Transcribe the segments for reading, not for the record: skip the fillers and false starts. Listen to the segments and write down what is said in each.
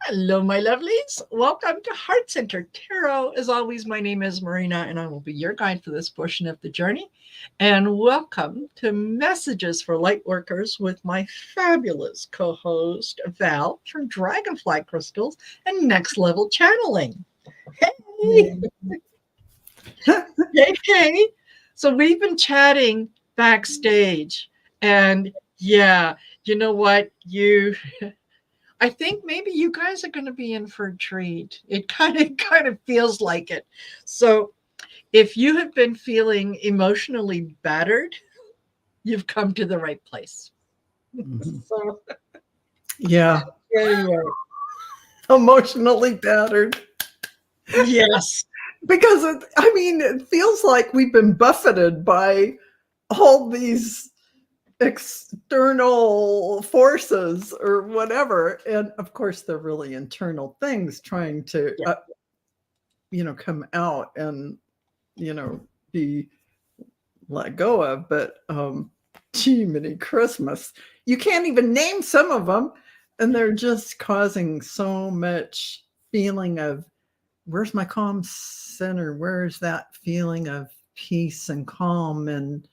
Hello, my lovelies. Welcome to Heart Center Tarot. As always, my name is Marina, and I will be your guide for this portion of the journey. And welcome to Messages for Lightworkers with my fabulous co-host, Val, from Dragonfly Crystals and Next Level Channeling. Hey! Hey! So we've been chatting backstage, and yeah, you know what? I think maybe you guys are going to be in for a treat. It kind of feels like it. So if you have been feeling emotionally battered, you've come to the right place. Mm-hmm. So Yeah. anyway. Emotionally battered. Yes. Because it feels like we've been buffeted by all these external forces or whatever. And of course, they're really internal things trying to, come out and, be let go of. But, gee, many Christmas. You can't even name some of them. And they're just causing so much feeling of, where's my calm center? Where's that feeling of peace and calm? And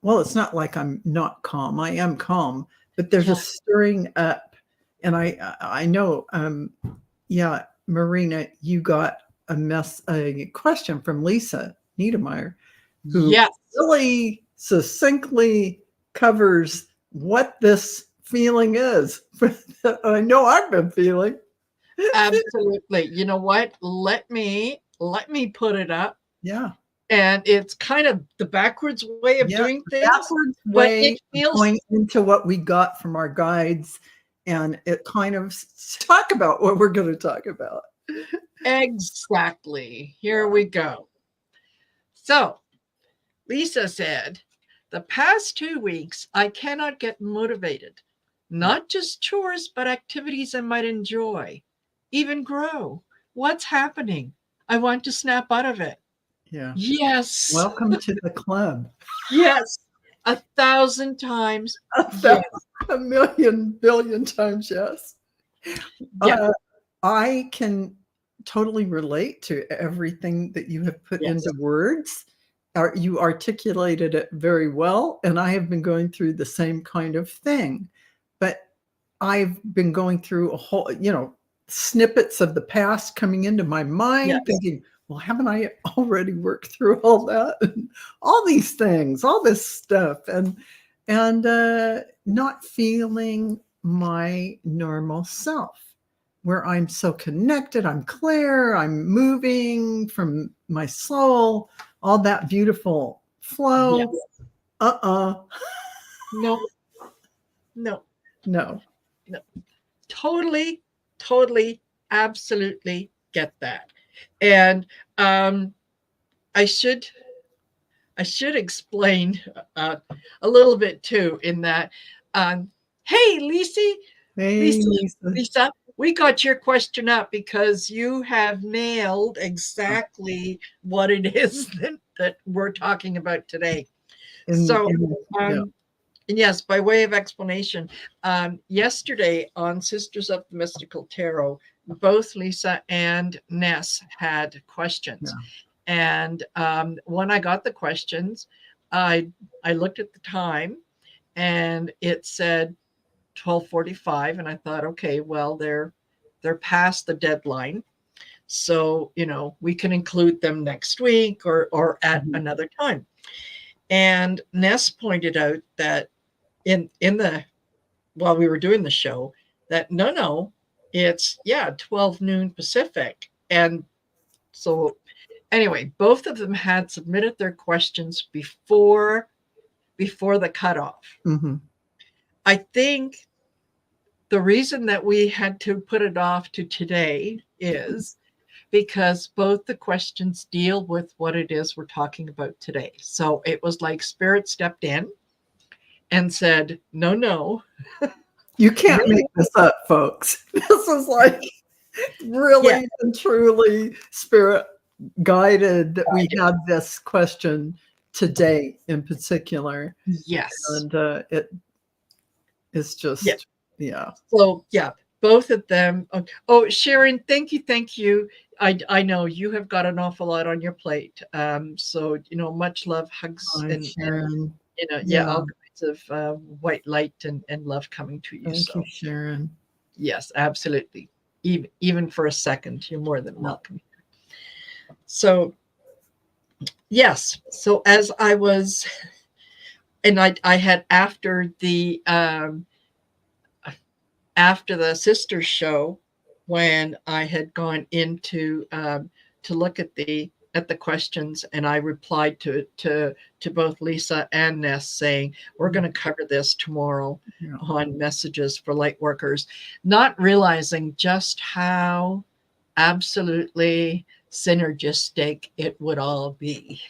well, it's not like I'm not calm. I am calm, but there's a stirring up. And I know, Marina, you got a question from Lisa Niedermeyer, who really succinctly covers what this feeling is. I know I've been feeling. Absolutely. You know what? Let me put it up. Yeah. And it's kind of the backwards way of doing things. Backwards way going into what we got from our guides, and it kind of talk about what we're going to talk about. Exactly. Here we go. So, Lisa said, the past 2 weeks, I cannot get motivated. Not just chores, but activities I might enjoy, even grow. What's happening? I want to snap out of it. Yeah. Yes. Welcome to the club. Yes. 1,000 times. A million billion times. Yes. Yeah. I can totally relate to everything that you have put into words. You articulated it very well. And I have been going through the same kind of thing. But I've been going through a whole, snippets of the past coming into my mind, thinking, well, haven't I already worked through all that? And all these things, all this stuff, and not feeling my normal self, where I'm so connected, I'm clear, I'm moving from my soul, all that beautiful flow. No. Totally, absolutely get that. And I should explain a little bit too, in that, hey, Lisa, we got your question up because you have nailed exactly what it is that we're talking about today. Yes, by way of explanation, yesterday on Sisters of the Mystical Tarot, both Lisa and Ness had questions. And when I got the questions, I looked at the time and it said 12:45, and I thought, okay, well, they're past the deadline. So, we can include them next week or at another time. And Ness pointed out that while we were doing the show, that no, it's 12 noon Pacific. And so anyway, both of them had submitted their questions before the cutoff. I think the reason that we had to put it off to today is because both the questions deal with what it is we're talking about today. So it was like Spirit stepped in and said, no. You can't make this up, folks. This is like really and truly Spirit guided that we had this question today in particular. Yes. And it is just, So, both of them. Oh, Sharon, thank you. I know you have got an awful lot on your plate. So much love, hugs, Hi, and Sharon. yeah, Yeah. all kinds of white light and love coming to you. Thank you, Sharon. Yes, absolutely. Even for a second, you're more than welcome. So yes, so as I was, and I had after the sisters show, when I had gone into to look at the questions, and I replied to both Lisa and Ness saying we're going to cover this tomorrow on messages for light workers, not realizing just how absolutely synergistic it would all be.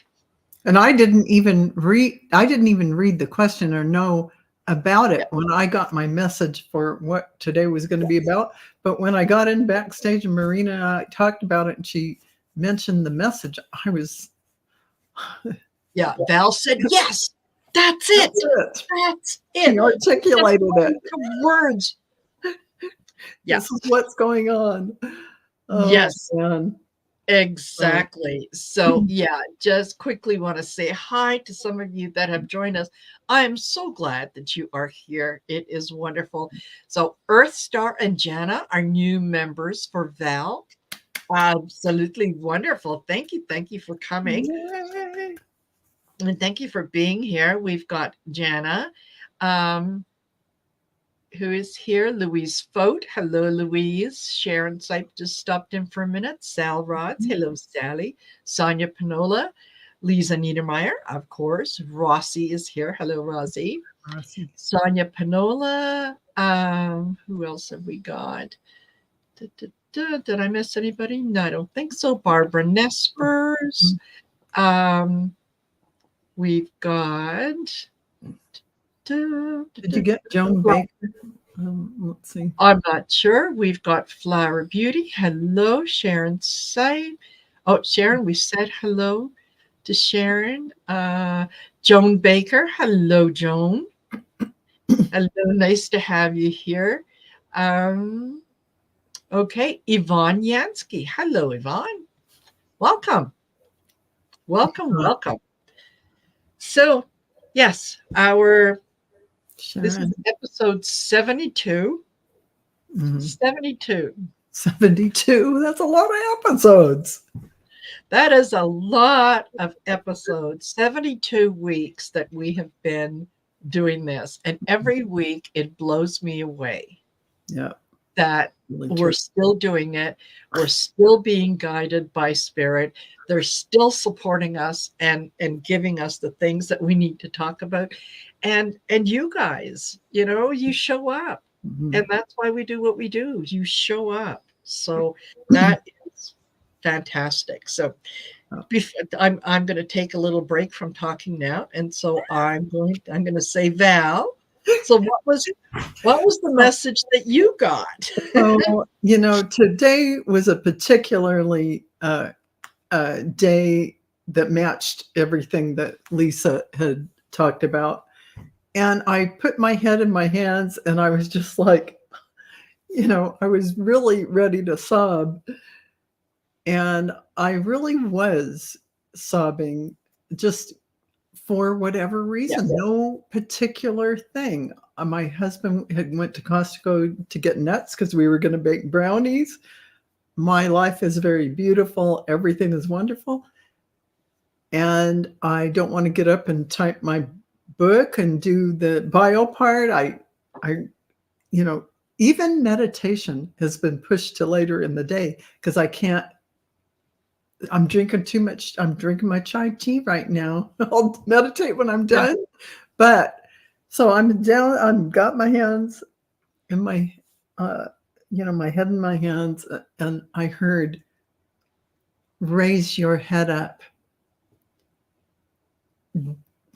And I didn't even read the question or know about it when I got my message for what today was going to be about. But when I got in backstage and Marina and I talked about it and she mentioned the message, I was yeah, Val said yes, that's it. That's it. She articulated it. Words. Yeah. This is what's going on. Oh, yes. Man. Exactly. So yeah, just quickly want to say hi to some of you that have joined us. I am so glad that you are here. It is wonderful. So Earth Star and Jana are new members for Val. Absolutely wonderful. Thank you for coming. Yay. And thank you for being here. We've got Jana, who is here. Louise Fote. Hello, Louise. Sharon Sipe just stopped in for a minute. Sal Rods. Hello, Sally. Sonia Panola. Lisa Niedermeyer, of course. Rossi is here. Hello, Rossi. Sonia Panola. Who else have we got? Did I miss anybody? No, I don't think so. Barbara Nespers. We've got. Did you get Joan Baker? Let's see. I'm not sure. We've got Flower Beauty. Hello, Sharon Sipe. Oh, Sharon, we said hello to Sharon. Joan Baker. Hello, Joan. Hello, nice to have you here. Okay, Yvonne Yansky. Hello, Yvonne. Welcome. Welcome. So, yes, this is episode 72. 72. 72. That's a lot of episodes. That is a lot of episodes. 72 weeks that we have been doing this. And every week it blows me away. Yeah. That we're still doing it. We're still being guided by spirit. They're still supporting us and giving us the things that we need to talk about. And you guys, you show up. And that's why we do what we do. You show up. So that is fantastic. So I'm going to take a little break from talking now. And so I'm going to say, Val, so what was the message that you got? Oh, today was a particularly day that matched everything that Lisa had talked about. And I put my head in my hands and I was just like, I was really ready to sob. And I really was sobbing just for whatever reason, no particular thing. My husband had went to Costco to get nuts because we were going to bake brownies. My life is very beautiful. Everything is wonderful. And I don't want to get up and type my book and do the bio part. I even meditation has been pushed to later in the day because I can't. I'm drinking too much. I'm drinking my chai tea right now. I'll meditate when I'm done. Yeah. But so I'm down. I've got my hands in my, my head in my hands, and I heard, "Raise your head up.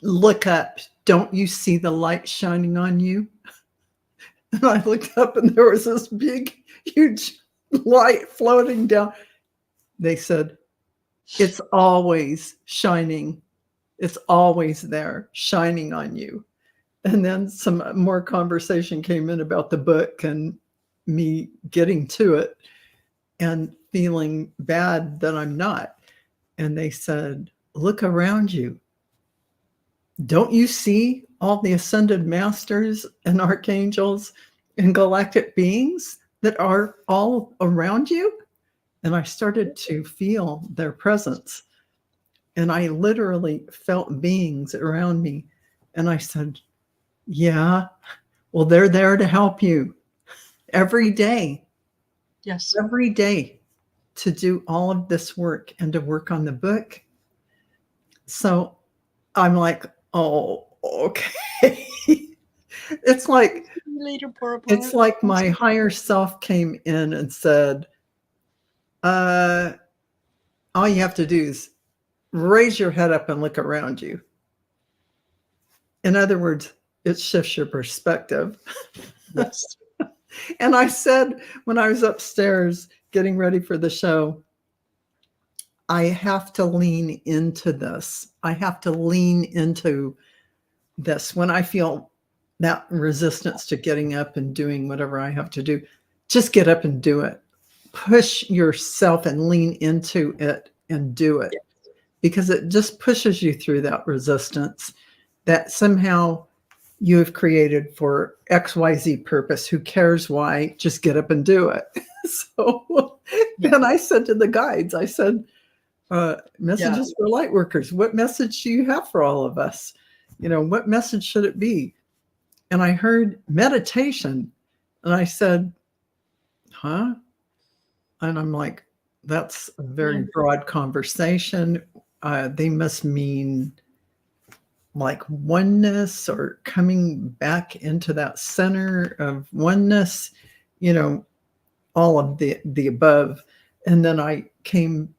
Look up. Don't you see the light shining on you?" And I looked up, and there was this big, huge light floating down. They said, "It's always shining. It's always there, shining on you." And then some more conversation came in about the book and me getting to it and feeling bad that I'm not. And they said, look around you. Don't you see all the ascended masters and archangels and galactic beings that are all around you? And I started to feel their presence. And I literally felt beings around me. And I said, yeah, well, they're there to help you every day. Yes. Every day to do all of this work and to work on the book. So I'm like, oh, okay. It's like my higher self came in and said, all you have to do is raise your head up and look around you. In other words, it shifts your perspective. Yes. And I said, when I was upstairs getting ready for the show, I have to lean into this. I have to lean into this. When I feel that resistance to getting up and doing whatever I have to do, just get up and do it. Push yourself and lean into it and do it, because it just pushes you through that resistance that somehow you have created for XYZ purpose. Who cares why? Just get up and do it. So then I said to the guides, I said, messages for Lightworkers. What message do you have for all of us? You know, what message should it be? And I heard meditation. And I said, huh? And I'm like, that's a very broad conversation. They must mean like oneness or coming back into that center of oneness, you know, all of the above. And then I came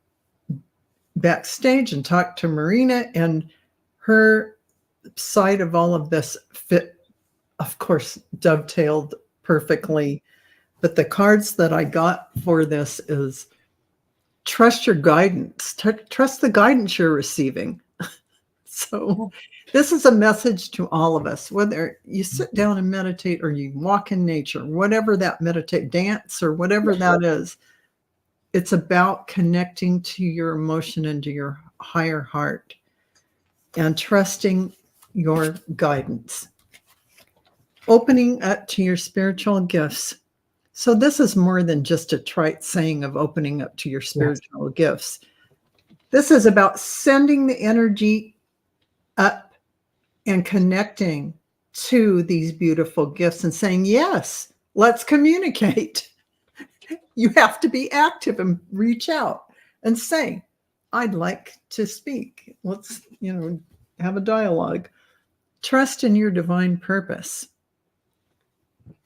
backstage and talked to Marina, and her side of all of this fit, of course, dovetailed perfectly. But the cards that I got for this is trust your guidance, trust the guidance you're receiving. So this is a message to all of us, whether you sit down and meditate or you walk in nature, whatever that meditate, dance or whatever that is. It's about connecting to your emotion and to your higher heart and trusting your guidance. Opening up to your spiritual gifts. So this is more than just a trite saying of opening up to your spiritual gifts. This is about sending the energy up and connecting to these beautiful gifts and saying, yes, let's communicate. You have to be active and reach out and say, I'd like to speak. Let's, you know, have a dialogue. Trust in your divine purpose,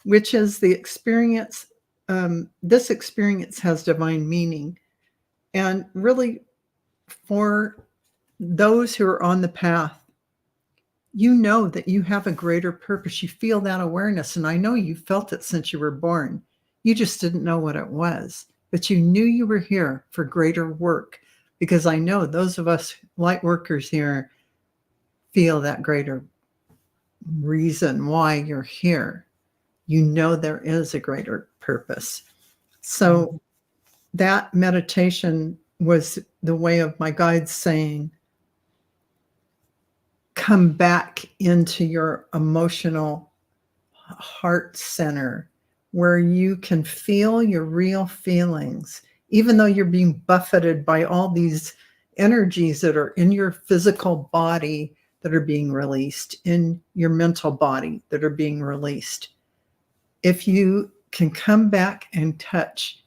which is the experience. This experience has divine meaning. And really, for those who are on the path, you know that you have a greater purpose. You feel that awareness. And I know you felt it since you were born. You just didn't know what it was, but you knew you were here for greater work, because I know those of us light workers here feel that greater reason why you're here. You know there is a greater purpose. So that meditation was the way of my guides saying, come back into your emotional heart center where you can feel your real feelings, even though you're being buffeted by all these energies that are in your physical body that are being released, in your mental body that are being released. If you can come back and touch,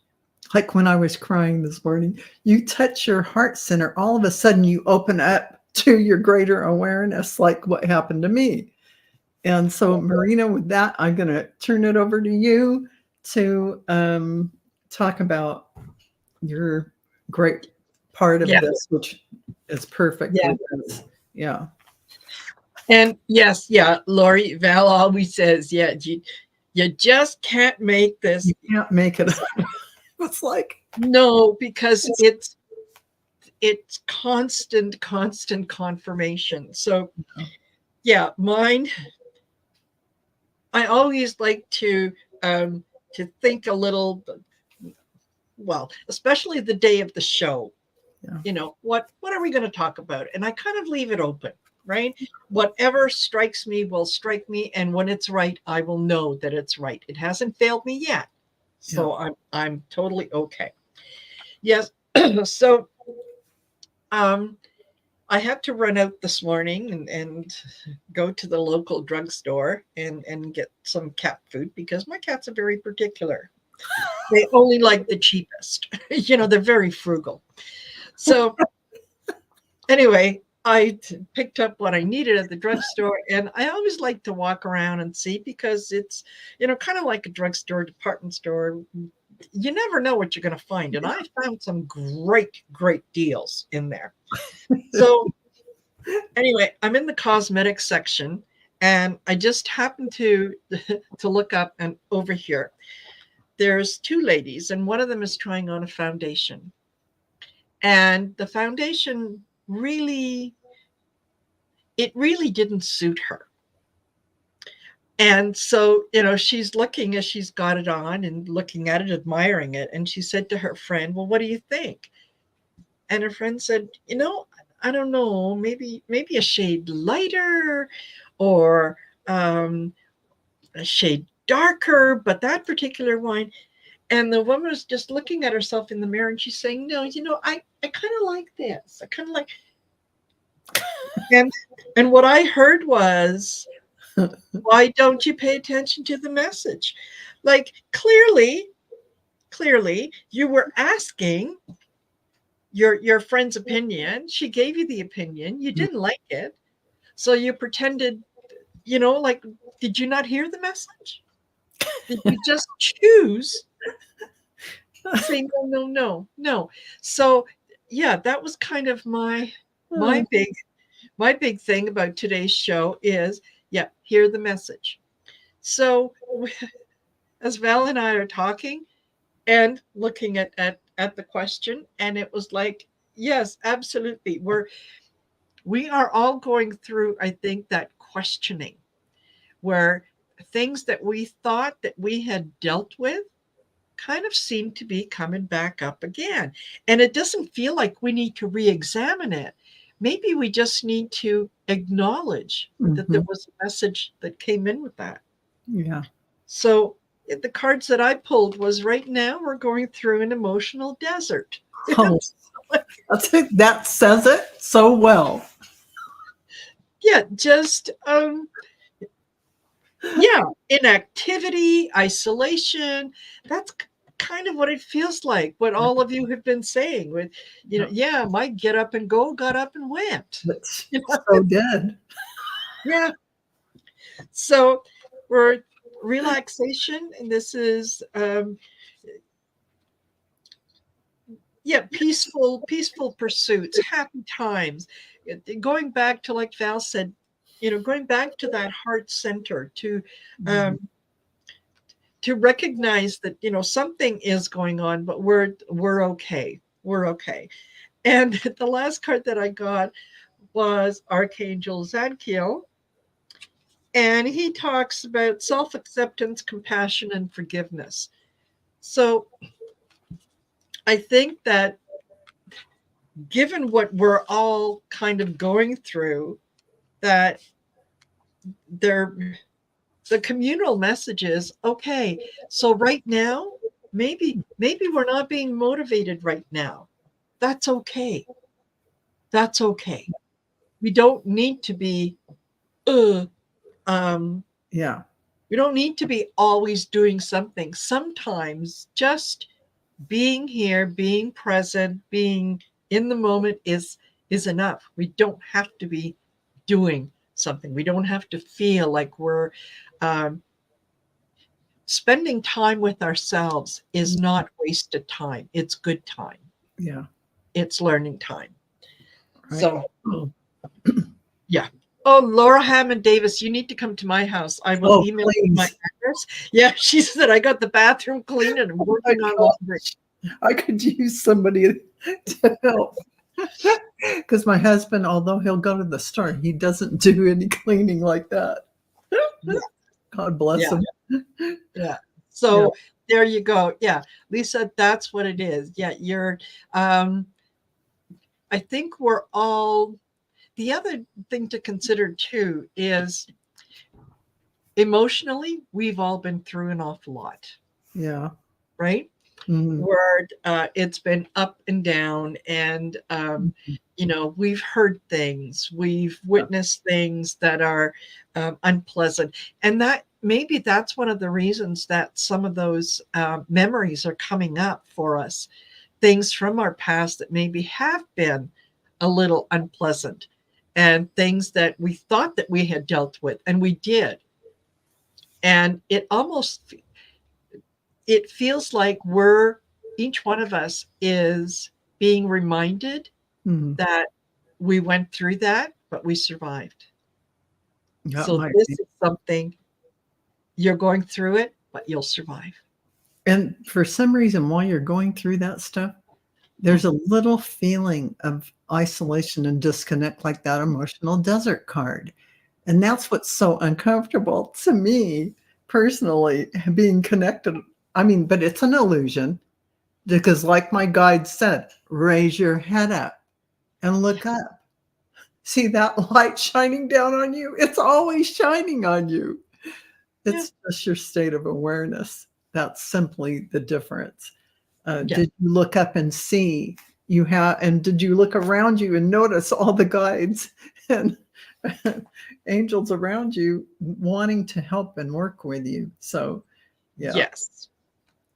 like when I was crying this morning, you touch your heart center, all of a sudden you open up to your greater awareness, like what happened to me. And so, Marina, with that, I'm going to turn it over to you to talk about your great part of this, which is perfect. Yeah. And yes, Lori, Val always says, you just can't make this. You can't make it. It's like, no, because it's constant confirmation. So mine, I always like to think a little, well, especially the day of the show. Yeah. What are we going to talk about? And I kind of leave it open, right? Whatever strikes me will strike me, and when it's right, I will know that it's right. It hasn't failed me yet, so yeah. I'm totally okay. Yes. So I had to run out this morning and go to the local drugstore and get some cat food, because my cats are very particular. They only like the cheapest. They're very frugal. So anyway, I picked up what I needed at the drugstore, and I always like to walk around and see, because it's, kind of like a drugstore, department store. You never know what you're going to find. And I found some great, great deals in there. So anyway, I'm in the cosmetics section, and I just happened to look up, and over here, there's two ladies, and one of them is trying on a foundation. And the foundation really didn't suit her. And so, she's looking as she's got it on and looking at it, admiring it. And she said to her friend, well, what do you think? And her friend said, I don't know, maybe a shade lighter or a shade darker, but that particular one. And the woman was just looking at herself in the mirror, and she's saying, no, I kind of like this. I kind of like. And what I heard was, why don't you pay attention to the message? Like, clearly you were asking your friend's opinion. She gave you the opinion. You didn't like it. So you pretended, like, did you not hear the message? Did you just choose to say no? So yeah, that was kind of my big thing about today's show is, hear the message. So as Val and I are talking and looking at the question, and it was like, yes, absolutely. We are all going through, I think, that questioning, where things that we thought that we had dealt with kind of seem to be coming back up again. And it doesn't feel like we need to re-examine it. Maybe we just need to acknowledge that there was a message that came in with that. Yeah. So the cards that I pulled was, right now we're going through an emotional desert. Oh, I think that says it so well. Yeah, just inactivity, isolation. That's kind of what it feels like, what all of you have been saying with, my get up and go got up and went. So dead. Yeah. So we're relaxation, and this is peaceful pursuits, happy times, going back to, like Val said, going back to that heart center, to recognize that something is going on, but we're okay. And the last card that I got was Archangel Zadkiel, and he talks about self-acceptance, compassion, and forgiveness. So I think that given what we're all kind of going through, that the communal message is, okay, so right now, maybe we're not being motivated right now. That's okay. We don't need to be, we don't need to be always doing something. Sometimes just being here, being present, being in the moment is enough. We don't have to be doing something. We don't have to feel like we're spending time with ourselves is not wasted time. It's good time. Yeah. It's learning time. Right. So, yeah. Oh, Laura Hammond Davis, you need to come to my house. I will email you my address. Yeah, she said, I got the bathroom clean and I'm working on laundry. I could use somebody to help. Because my husband, although he'll go to the store, he doesn't do any cleaning like that. God bless him. Yeah. So There you go. Yeah, Lisa, that's what it is. Yeah, I think we're all, the other thing to consider too is emotionally, we've all been through an awful lot, Yeah. right? Mhm. Where it's been up and down, and Mhm. we've heard things, we've Yeah. witnessed things that are unpleasant, and that maybe that's one of the reasons that some of those memories are coming up for us, things from our past that maybe have been a little unpleasant, and things that we thought that we had dealt with, and we did, and it feels like each one of us is being reminded Mhm. that we went through that, but we survived. That So might this be. is something, you're going through it, but you'll survive. And for some reason, while you're going through that stuff, there's a little feeling of isolation and disconnect, like that emotional desert card. And that's what's so uncomfortable to me personally, being connected. I mean, but it's an illusion because, like my guide said, raise your head up and look up. See that light shining down on you? It's always shining on you. Yeah. It's just your state of awareness. That's simply the difference. Yeah. Did you look up and see you have, and did you look around you and notice all the guides and angels around you wanting to help and work with you? So, yeah. Yes.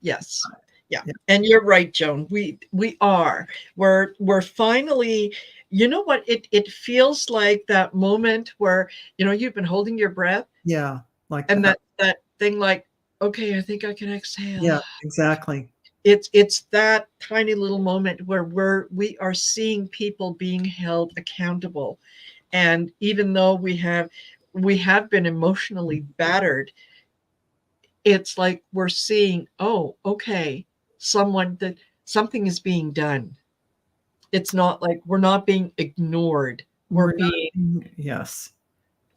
Yes. Yeah. Yeah. And you're right, Joan. We are. We're finally, you know what? It feels like that moment where, you've been holding your breath, Yeah. Like and that. that thing, like, okay, I think I can exhale. Yeah, exactly. It's that tiny little moment where we are seeing people being held accountable. And even though we have been emotionally battered, it's like we're seeing, oh, okay, something is being done. It's not like we're not being ignored. We're We're being, not, yes.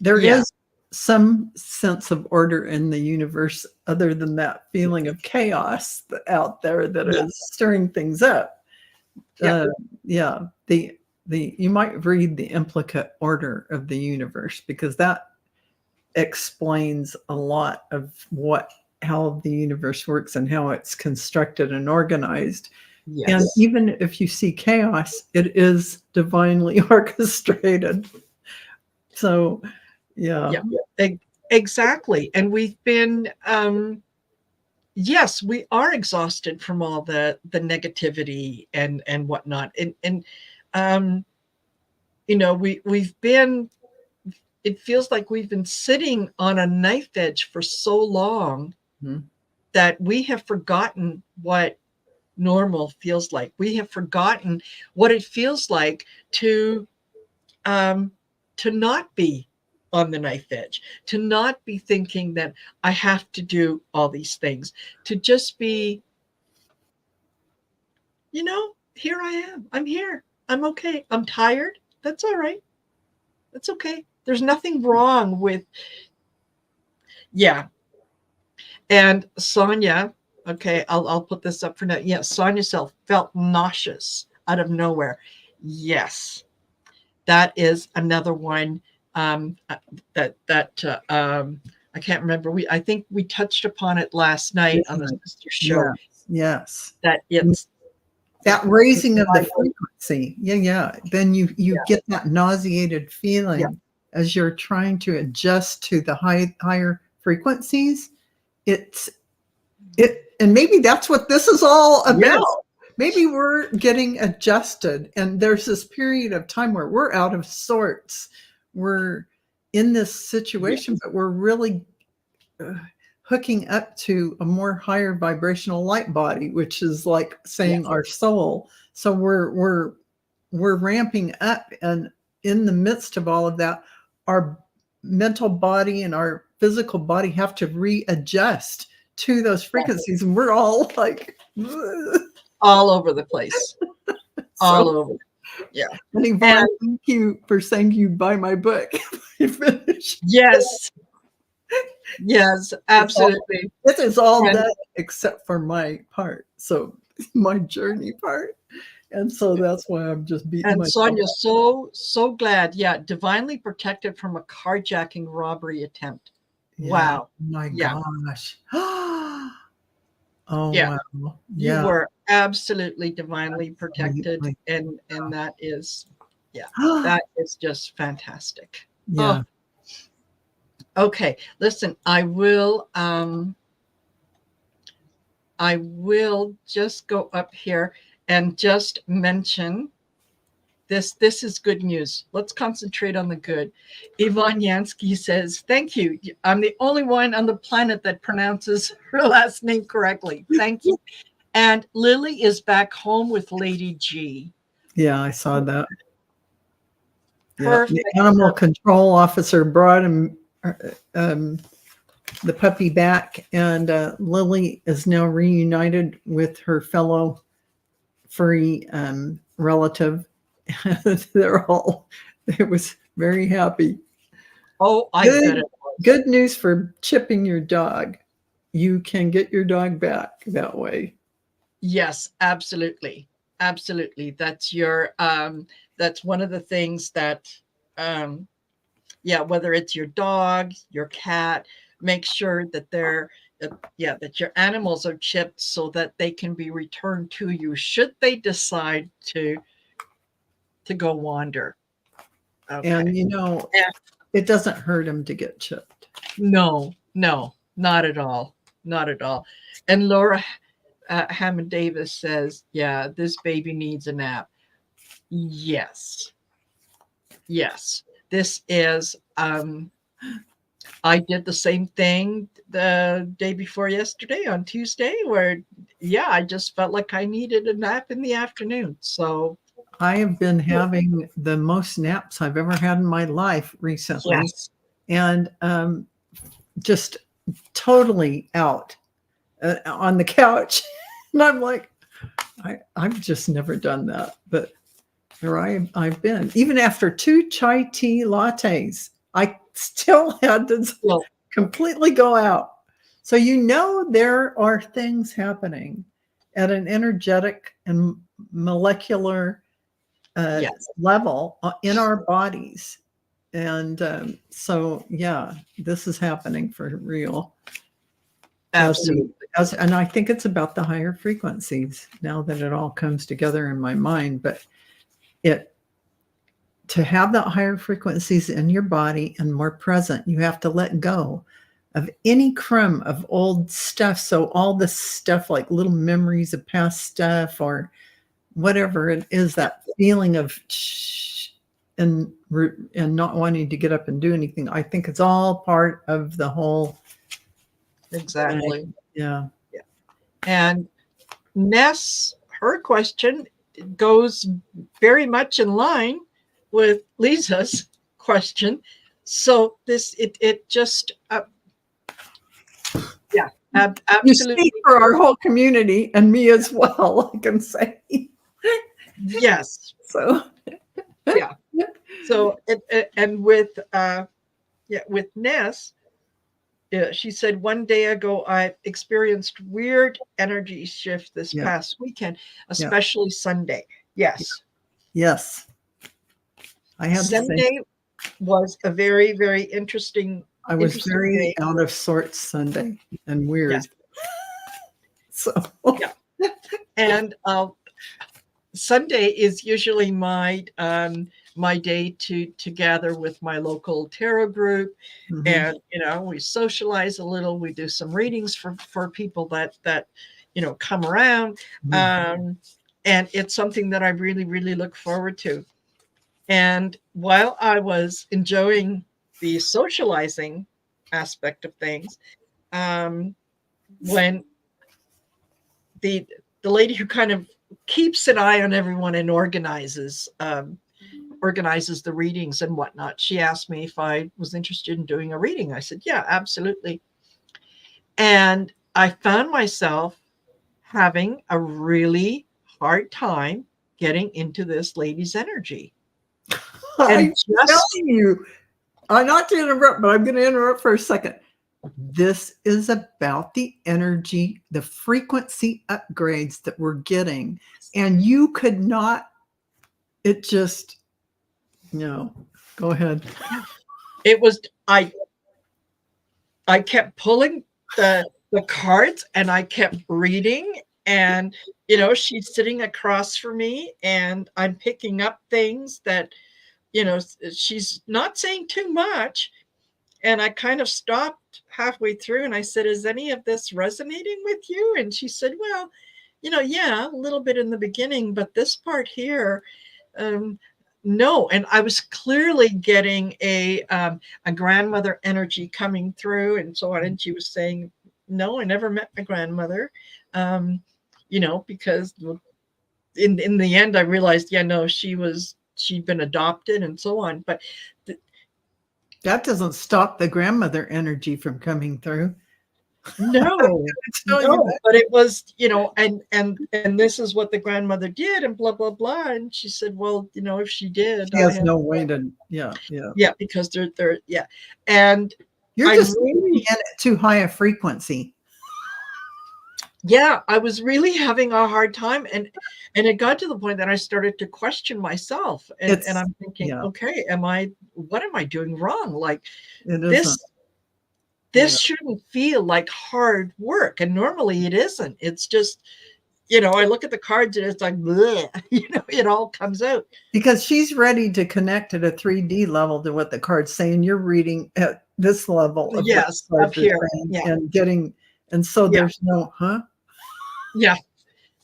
There yeah, is some sense of order in the universe other than that feeling of chaos out there that yeah, is stirring things up. yeah, Uh, yeah, the you might read the implicate order of the universe because that explains a lot of how the universe works and how it's constructed and organized. And yes, even if you see chaos, it is divinely orchestrated. So, yeah. yeah, exactly. And we've been, yes, we are exhausted from all the negativity and whatnot. And um, we've been, it feels like we've been sitting on a knife edge for so long Mhm. that we have forgotten what normal feels like. We have forgotten what it feels like um, to not be on the knife edge, to not be thinking that I have to do all these things, to just be, here I am. I'm here. I'm okay. I'm tired. That's all right. That's okay. There's nothing wrong with, yeah. And Sonia, okay, I'll put this up for now. Yes, Sonia self felt nauseous out of nowhere. Yes, that is another one, that I can't remember. I think we touched upon it last night on the Definitely. sister show, Yes, yes. that it's That raising of the frequency. Yeah, yeah. Then you yeah, get that nauseated yeah, feeling as you're trying to adjust to the higher frequencies. It's and maybe that's what this is all about. yes, Maybe we're getting adjusted and there's this period of time where we're out of sorts. We're in this situation, yes, but we're really uh, hooking up to a more higher vibrational light body, which is like saying yes, our soul. So we're ramping up, and in the midst of all of that, our mental body and our physical body have to readjust to those yes. frequencies, and we're all like All over the place, so. all over. Yeah, And Yvonne, and thank you for saying you'd buy my book. I finish. yes, Yes, absolutely. This is all And, done except for my part. So my journey part. And so that's why I'm just beating and myself Sonia, up. so glad. Yeah, divinely protected from a carjacking robbery attempt. Yeah. Wow. My Yeah. gosh. Oh, Yeah. wow. You Yeah. were absolutely divinely protected. Absolutely. And that is, yeah, that is just fantastic. Yeah. Oh, okay. Listen, I will just go up here and just mention this. This is good news. Let's concentrate on the good. Yvonne Yansky says, thank you. I'm the only one on the planet that pronounces her last name correctly. Thank you. And Lily is back home with Lady G. Yeah, I saw that. Yeah. Perfect. The animal control officer brought him the puppy back, and Lily is now reunited with her fellow furry relative. They're all, it was very happy. Oh, I Good, bet it was. good news for chipping your dog. You can get your dog back that way. Yes, absolutely. Absolutely. That's your that's one of the things that yeah, whether it's your dog, your cat, make sure that they're yeah, that your animals are chipped so that they can be returned to you should they decide to go wander. Okay. And you know, Yeah. it doesn't hurt him to get chipped. No, no, not at all. Not at all. And Laura Hammond Davis says, yeah, this baby needs a nap. Yes. Yes. This is I did the same thing the day before yesterday on Tuesday where yeah, I just felt like I needed a nap in the afternoon. So I have been having the most naps I've ever had in my life recently. yes. And just totally out on the couch. And I'm like, I've just never done that. But here I've been. Even after 2 chai tea lattes, I still had to completely go out. So you know there are things happening at an energetic and molecular Yes. level in our bodies. And so, yeah, this is happening for real. Absolutely. And I think it's about the higher frequencies now that it all comes together in my mind. But to have that higher frequencies in your body and more present, you have to let go of any crumb of old stuff. So all this stuff, like little memories of past stuff or whatever it is, that feeling of and not wanting to get up and do anything. I think it's all part of the whole. Exactly. Yeah. Yeah. And Ness, her question goes very much in line with Lisa's question. So this it just yeah, absolutely. You speak for our whole community and me as well, I can say. Yes. So yeah. So and with with Ness, she said, one day ago, I experienced weird energy shift this past weekend, especially Sunday. Yes. Yes. I had Sunday was a very, very interesting. I was very day. Out of sorts Sunday and weird. Yes. So yeah. And Sunday is usually my my day to gather with my local tarot group, and we socialize a little. We do some readings for people that come around, and it's something that I really, really look forward to. And while I was enjoying the socializing aspect of things, when the lady who kind of keeps an eye on everyone and organizes the readings and whatnot, she asked me if I was interested in doing a reading. I said, yeah, absolutely. And I found myself having a really hard time getting into this lady's energy. I'm telling you, not to interrupt, but I'm going to interrupt for a second. This is about the energy, the frequency upgrades that we're getting. And you could not, it just, no, go ahead. It was, I kept pulling the cards and I kept reading, and, you know, she's sitting across from me and I'm picking up things that, you know, she's not saying too much. And I kind of stopped halfway through and I said, is any of this resonating with you? And she said, well, you know, yeah, a little bit in the beginning, but this part here, no. And I was clearly getting a grandmother energy coming through and so on. And she was saying, no, I never met my grandmother. You know, because in the end, I realized, yeah, no, she'd been adopted and so on. But that doesn't stop the grandmother energy from coming through. No, no, but it was, you know, and this is what the grandmother did and blah, blah, blah. And she said, well, you know, if she did, she has no way to, yeah. Yeah, because they're, yeah. And you're just really at too high a frequency. Yeah, I was really having a hard time. And it got to the point that I started to question myself. And I'm thinking, okay, what am I doing wrong? Like this shouldn't feel like hard work. And normally it isn't. It's just, you know, I look at the cards and it's like, bleh, you know, it all comes out. Because she's ready to connect at a 3D level to what the card's saying. You're reading at this level. Of yes, up here. Yeah. And getting, and so there's no, Yeah.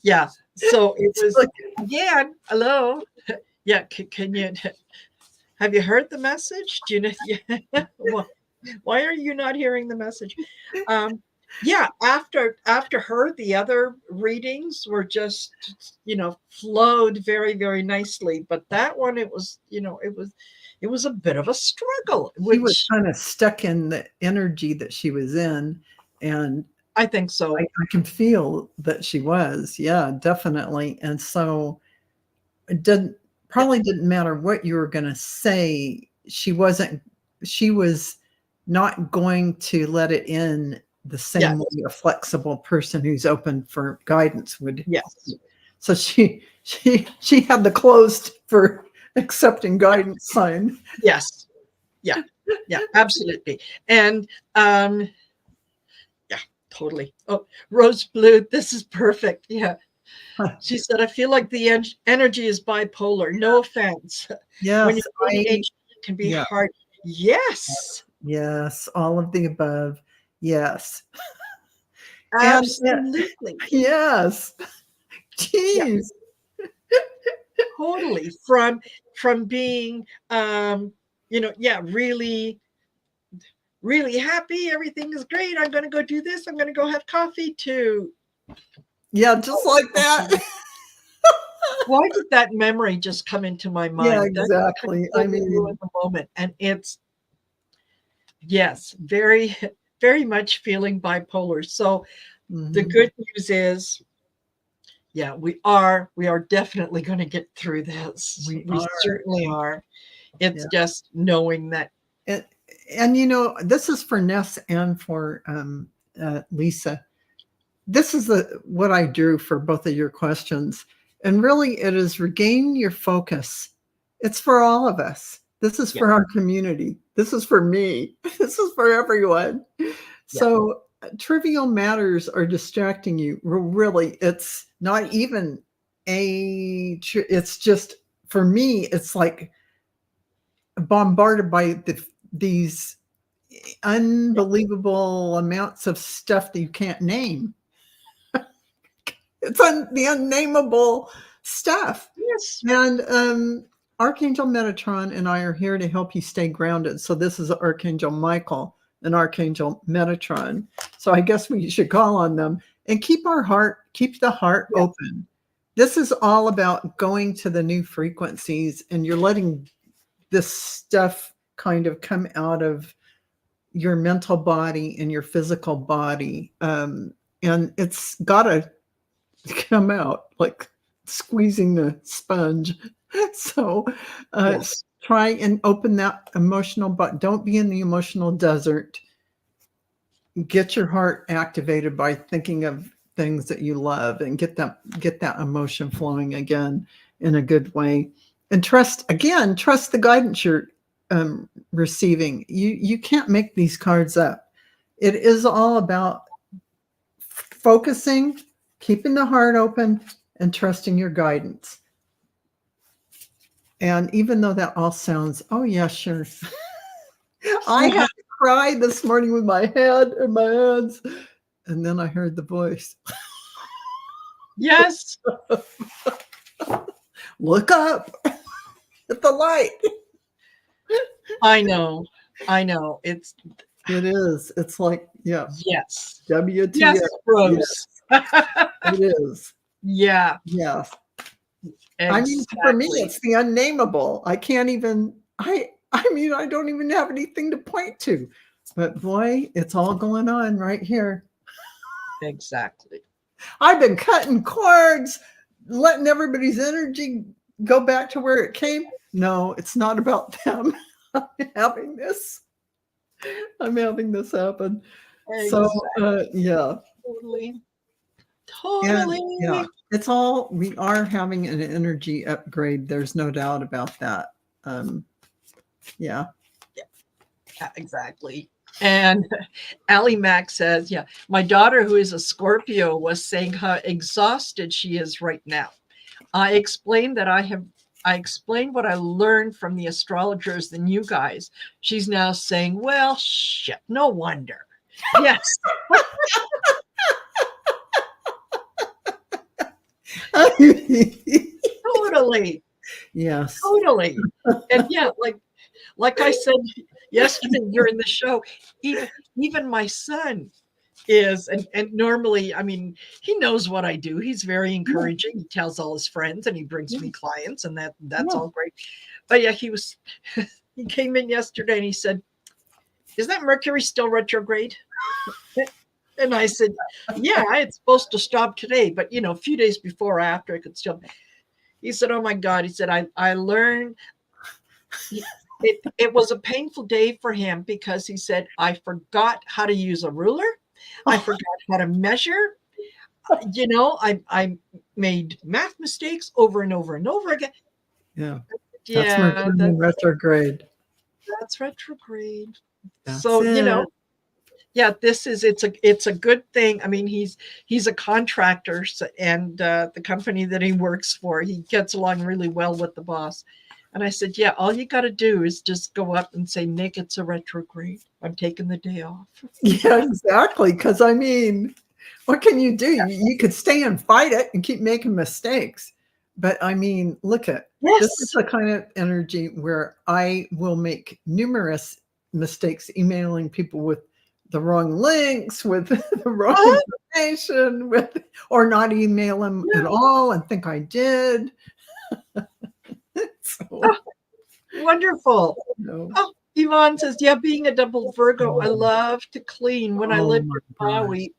Yeah. So it was, like, again, hello. Yeah. Can you, have you heard the message? Do you know? Yeah. Why are you not hearing the message? Yeah, after her, the other readings were just, you know, flowed very, very nicely. But that one, it was, you know, it was a bit of a struggle. She was kind of stuck in the energy that she was in. And I think so. I can feel that she was. Yeah, definitely. And so it probably didn't matter what you were going to say. She was not going to let it in the same way a flexible person who's open for guidance would. Yes. So she had the closed for accepting guidance sign. Yes. Yeah. Yeah, absolutely. And yeah, totally. Oh, Rose Blue, this is perfect. Yeah. She said, I feel like the energy is bipolar. No offense. Yes. When you're it can be hard. Yes. Yes, all of the above. Yes. Absolutely. And, yes. Jeez. Yeah. Totally. From being you know, yeah, really, really happy. Everything is great. I'm gonna go do this. I'm gonna go have coffee too. Yeah, just like that. Why did that memory just come into my mind? Yeah, exactly. I mean, in the moment. And it's, yes, very, very much feeling bipolar. So the good news is, yeah, we are definitely going to get through this. We certainly are. It's just knowing that. And you know, this is for Ness and for Lisa. This is what I drew for both of your questions. And really, it is regain your focus. It's for all of us. This is for our community. This is for me. This is for everyone. So trivial matters are distracting you. Really, it's not even it's just, for me, it's like bombarded by these unbelievable amounts of stuff that you can't name. It's the unnameable stuff. Yes. And Archangel Metatron and I are here to help you stay grounded. So this is Archangel Michael and Archangel Metatron. So I guess we should call on them and keep the heart open. This is all about going to the new frequencies, and you're letting this stuff kind of come out of your mental body and your physical body. And it's got to come out like squeezing the sponge. So try and open that emotional, but don't be in the emotional desert. get your heart activated by thinking of things that you love and get that emotion flowing again in a good way. And trust the guidance you're receiving. You can't make these cards up. It is all about focusing, keeping the heart open, and trusting your guidance. And even though that all sounds, oh yeah, sure. I had to cry this morning with my head in my hands. And then I heard the voice. Yes. Look up at the light. I know. It is. It's like, yeah. Yes. WTF. Yes, Rose. Yes. It is. Yeah. Yes. Exactly. I mean, for me, it's the unnameable. I can't even, I mean, I don't even have anything to point to. But boy, it's all going on right here. Exactly. I've been cutting cords, letting everybody's energy go back to where it came. No, it's not about them. I'm having this happen. Exactly. So, yeah. Totally. And, yeah, it's all, we are having an energy upgrade. There's no doubt about that. Yeah, exactly. And Aley Mack says, yeah, my daughter, who is a Scorpio, was saying how exhausted she is right now. I explained what I learned from the astrologers and you guys. She's now saying, well, shit, no wonder. Yes. Totally. Yes. Totally. And yeah, like I said yesterday during the show, even my son is, and normally, I mean, he knows what I do. He's very encouraging. He tells all his friends and he brings me clients, and that's all great. But yeah, he came in yesterday and he said, is that Mercury still retrograde? And I said, yeah, it's supposed to stop today, but a few days before or after it could still. He said, oh my God. He said, I learned it was a painful day for him because he said, I forgot how to use a ruler. I forgot how to measure. I made math mistakes over and over and over again. Yeah. That's Mercury retrograde. That's retrograde. That's so, it. Yeah, it's a good thing. I mean, he's a contractor, and the company that he works for, he gets along really well with the boss. And I said, yeah, all you got to do is just go up and say, Nick, it's a retrograde. I'm taking the day off. Yeah, exactly. Because I mean, what can you do? You could stay and fight it and keep making mistakes. But I mean, look at this is the kind of energy where I will make numerous mistakes emailing people with the wrong links, with the wrong information, or not email them at all and think I did. Wonderful. Oh, Yvonne says, yeah, being a double Virgo, I love to clean. When I lived in Maui.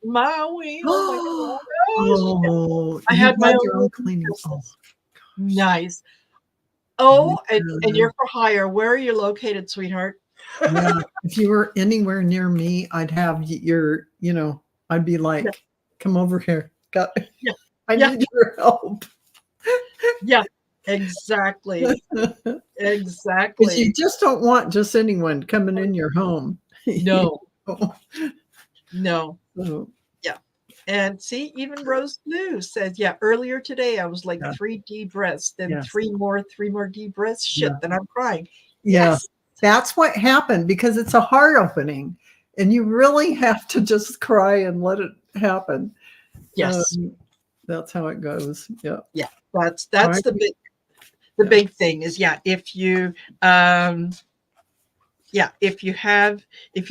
Oh my gosh. I had my own cleaning. Nice. Oh, and you're for hire. Where are you located, sweetheart? Yeah, if you were anywhere near me, I'd have I'd be like, come over here. I need your help. Yeah, exactly. Exactly. Because you just don't want just anyone coming in your home. No. No. Yeah. And see, even Rose Blue says, yeah, earlier today I was like 3 deep breaths, then 3 more deep breaths. Shit, then I'm crying. Yes. That's what happened, because it's a heart opening and you really have to just cry and let it happen. Yes. That's how it goes. Yeah. Yeah. That's the big thing is, if you if you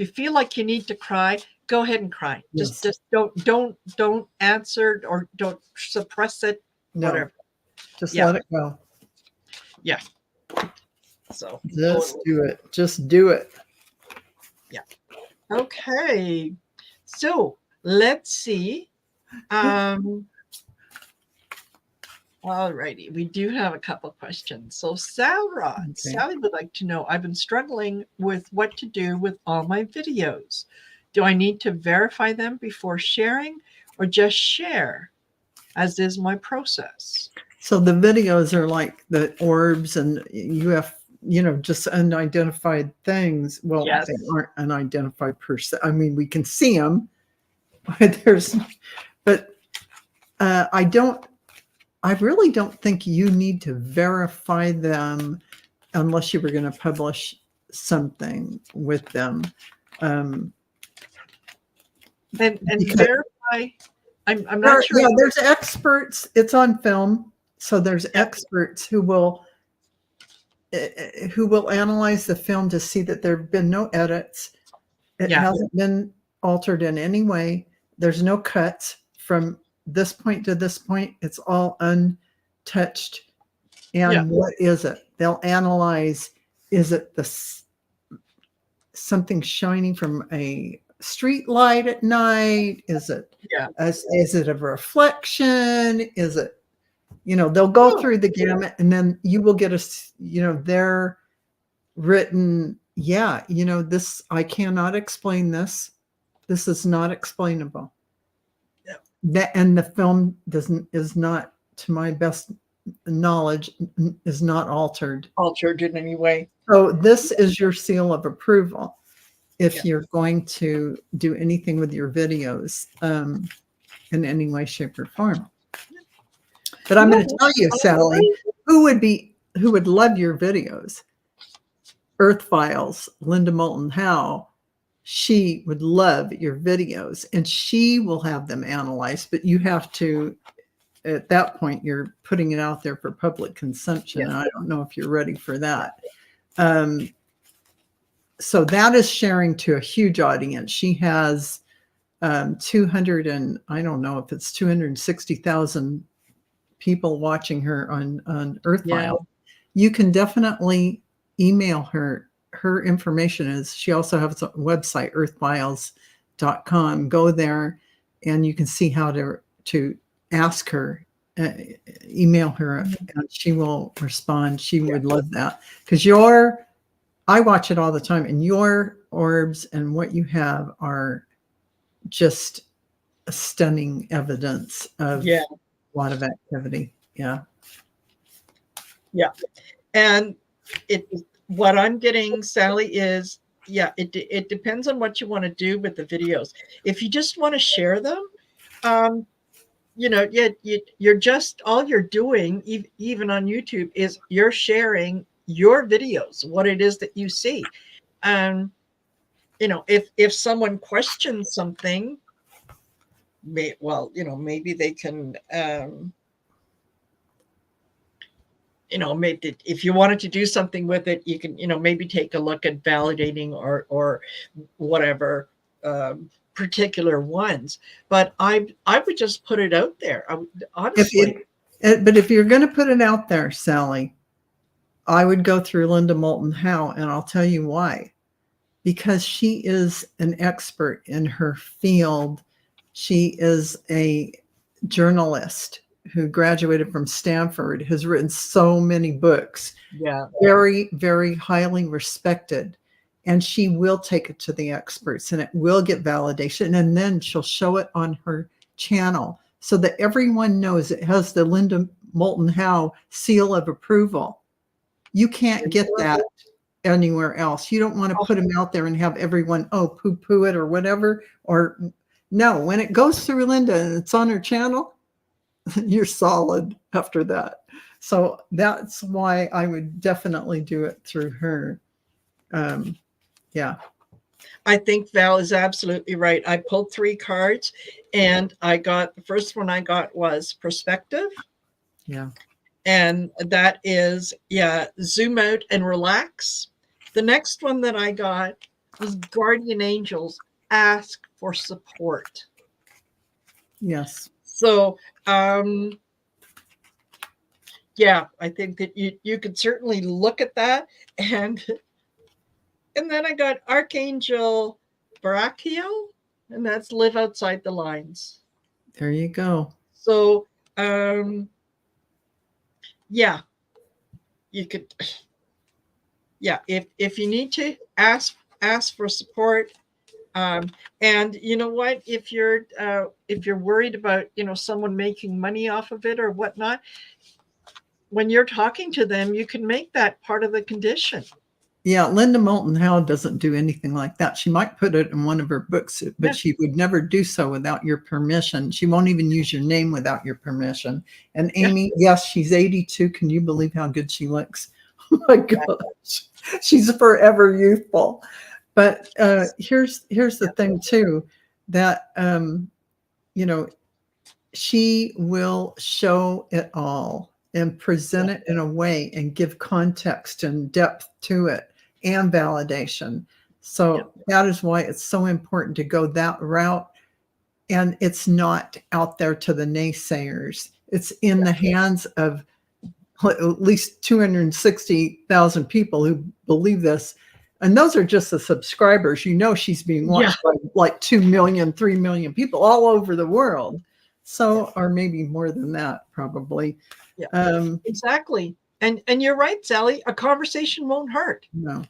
feel like you need to cry, go ahead and cry. Just don't answer or don't suppress it. No. Whatever. Just let it go. Yeah. So just do it. Yeah. Okay. So let's see. All righty. We do have a couple questions. So Sally would like to know, I've been struggling with what to do with all my videos. Do I need to verify them before sharing, or just share, as is my process? So the videos are like the orbs and just unidentified things. Well, Yes. they aren't unidentified per se. I mean, we can see them, but I really don't think you need to verify them unless you were going to publish something with them. And verify. I'm not sure. Yeah, there's experts. It's on film, so there's experts who will analyze the film to see that there have been no edits. It hasn't been altered in any way. There's no cuts from this point to this point. It's all untouched. And what is it? They'll analyze, is it something shining from a street light at night? Is it is it a reflection? Is it, they'll go through the gamut, and then you will get their written, this, I cannot explain this. This is not explainable. And the film is not, to my best knowledge, is not altered in any way. So this is your seal of approval if you're going to do anything with your videos in any way, shape, or form. But I'm going to tell you, Sally, who would love your videos? Earth Files, Linda Moulton Howe. She would love your videos, and she will have them analyzed, but you have to, at that point, you're putting it out there for public consumption. And I don't know if you're ready for that. So that is sharing to a huge audience. She has 200 and I don't know if it's 260,000 people watching her on Earth File. You can definitely email her. Her information is, she also has a website, earthfiles.com. Go there and you can see how to ask her, email her, and she will respond. She would love that, because I watch it all the time, and your orbs and what you have are just a stunning evidence of a lot of activity. Yeah. And what I'm getting, Sally, is it depends on what you want to do with the videos. If you just want to share them, you're just, all you're doing, even on YouTube, is you're sharing your videos, what it is that you see. If someone questions something, maybe they can, maybe if you wanted to do something with it, you can, maybe take a look at validating or whatever particular ones. But I would just put it out there. Honestly. But if you're going to put it out there, Sally, I would go through Linda Moulton Howe, and I'll tell you why. Because she is an expert in her field. She is a journalist who graduated from Stanford, has written so many books. Very, very highly respected. And she will take it to the experts, and it will get validation. And then she'll show it on her channel so that everyone knows it has the Linda Moulton Howe seal of approval. You can't get that anywhere else. You don't want to put them out there and have everyone, poo-poo it or whatever. Or no, when it goes through Linda and it's on her channel, you're solid after that. So that's why I would definitely do it through her. I think Val is absolutely right. I pulled 3 cards, and the first one I got was perspective. And that is, zoom out and relax. The next one that I got was guardian angels, ask for support. Yes. So, I think that you could certainly look at that. And then I got Archangel Barachiel, and that's live outside the lines. There you go. So, you could, if you need to ask for support, And you know what? If you're worried about, someone making money off of it or whatnot, when you're talking to them, you can make that part of the condition. Yeah, Linda Moulton Howe doesn't do anything like that. She might put it in one of her books, but she would never do so without your permission. She won't even use your name without your permission. And Amy, yes, she's 82. Can you believe how good she looks? Oh my gosh, she's forever youthful. But here's the thing too, that she will show it all and present it in a way and give context and depth to it and validation. So that is why it's so important to go that route. And it's not out there to the naysayers. It's in the hands of at least 260,000 people who believe this. And those are just the subscribers. She's being watched by like 2 million, 3 million people all over the world. So, or maybe more than that, probably. Yeah, exactly. And you're right, Sally. A conversation won't hurt. No.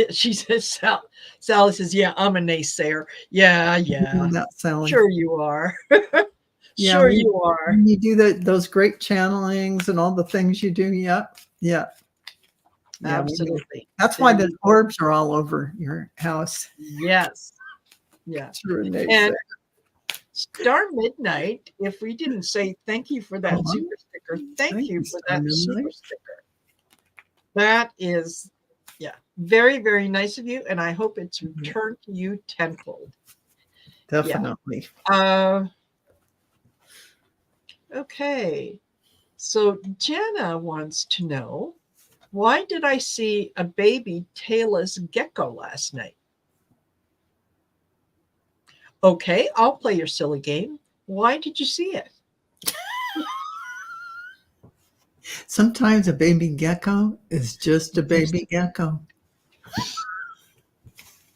She says, Sally says, yeah, I'm a naysayer. Yeah. That, Sally. Sure you are. Sure you are. When you do those great channelings and all the things you do. Yeah. Absolutely. That's why the orbs are all over your house. Yes. Yeah. And Star Midnight, if we didn't say thank you for that super sticker, thank you for that super sticker. That is, very, very nice of you. And I hope it's returned to you tenfold. Definitely. Okay. So Jenna wants to know, why did I see a baby tailless gecko last night? Okay, I'll play your silly game. Why did you see it? Sometimes a baby gecko is just a baby gecko.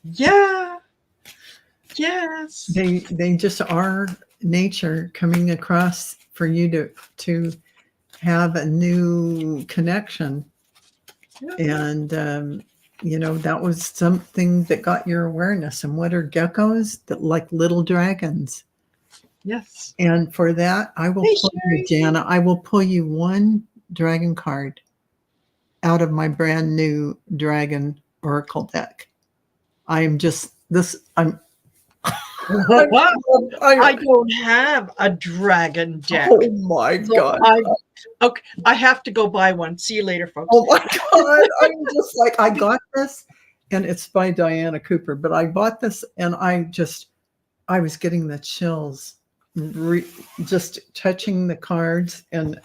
Yeah. Yes. They just are nature coming across for you to have a new connection. And that was something that got your awareness. And what are geckos? That like little dragons. Yes. And for that, I will pull you, Jana. I will pull you one dragon card out of my brand new dragon oracle deck. I don't have a dragon deck. Oh my God. Okay, I have to go buy one. See you later, folks. Oh my God. I'm just like, I got this, and it's by Diana Cooper, but I bought this and I was getting the chills just touching the cards. And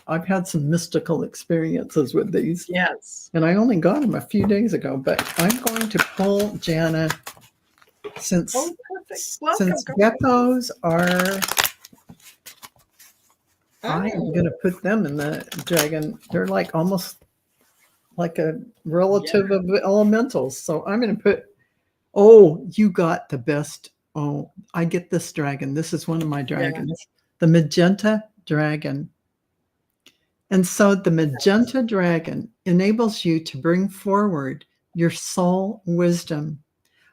I've had some mystical experiences with these. Yes. And I only got them a few days ago, but I'm going to pull Jana since geckos are, I am going to put them in the dragon. They're like almost like a relative of elementals. So I'm going to put, you got the best. I get this dragon. This is one of my dragons, the magenta dragon. And so the magenta dragon enables you to bring forward your soul wisdom,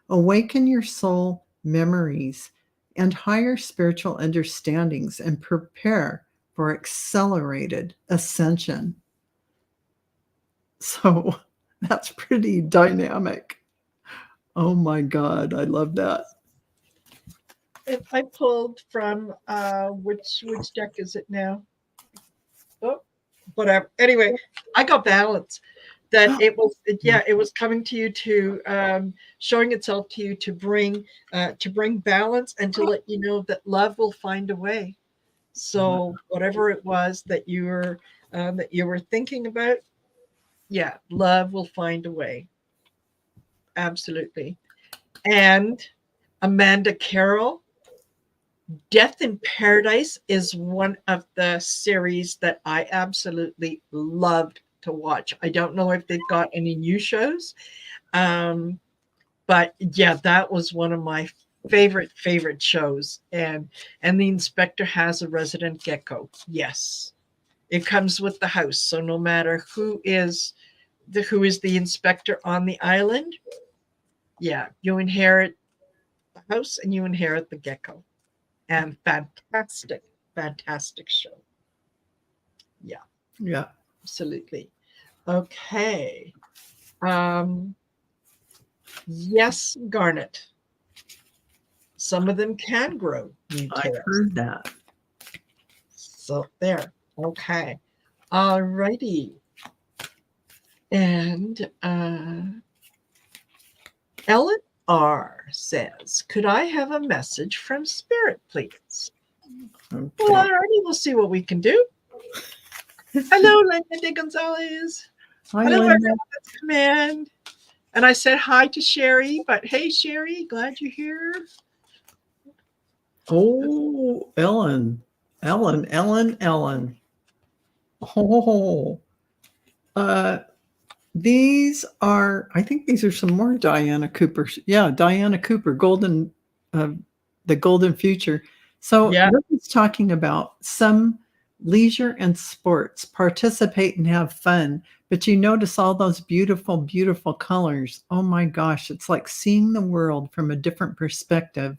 awaken your soul memories and higher spiritual understandings, and prepare for accelerated ascension. So that's pretty dynamic. Oh my God, I love that. I pulled from which deck is it now? Oh, whatever. Anyway, I got balance. That it was coming to you to showing itself to you to bring balance and to let you know that love will find a way. So whatever it was that you were thinking about, love will find a way. Absolutely. And Amanda Carroll, Death in Paradise is one of the series that I absolutely loved to watch. I don't know if they've got any new shows, but that was one of my favorite shows. And the inspector has a resident gecko. Yes, it comes with the house, so no matter who is who is the inspector on the island. Yeah, you inherit the house and you inherit the gecko. And fantastic, fantastic show. Yeah. Yeah. Absolutely. Okay. Yes, Garnet. Some of them can grow new I've tails. heard that. So there. Okay. All righty. And Ellen R. says, could I have a message from Spirit, please? Okay. Well, all righty. We'll see what we can do. Hello, Linda de Gonzalez. Hi, Hello, Linda. everyone that's come in. And I said hi to Sherry, but hey, Sherry, glad you're here. Oh, Ellen. Oh, these are, I think these are some more Diana Coopers. Yeah, Diana Cooper, the Golden Future. So Yeah. this is talking about some leisure and sports, participate and have fun. But you notice all those beautiful, beautiful colors. Oh my gosh, it's like seeing the world from a different perspective.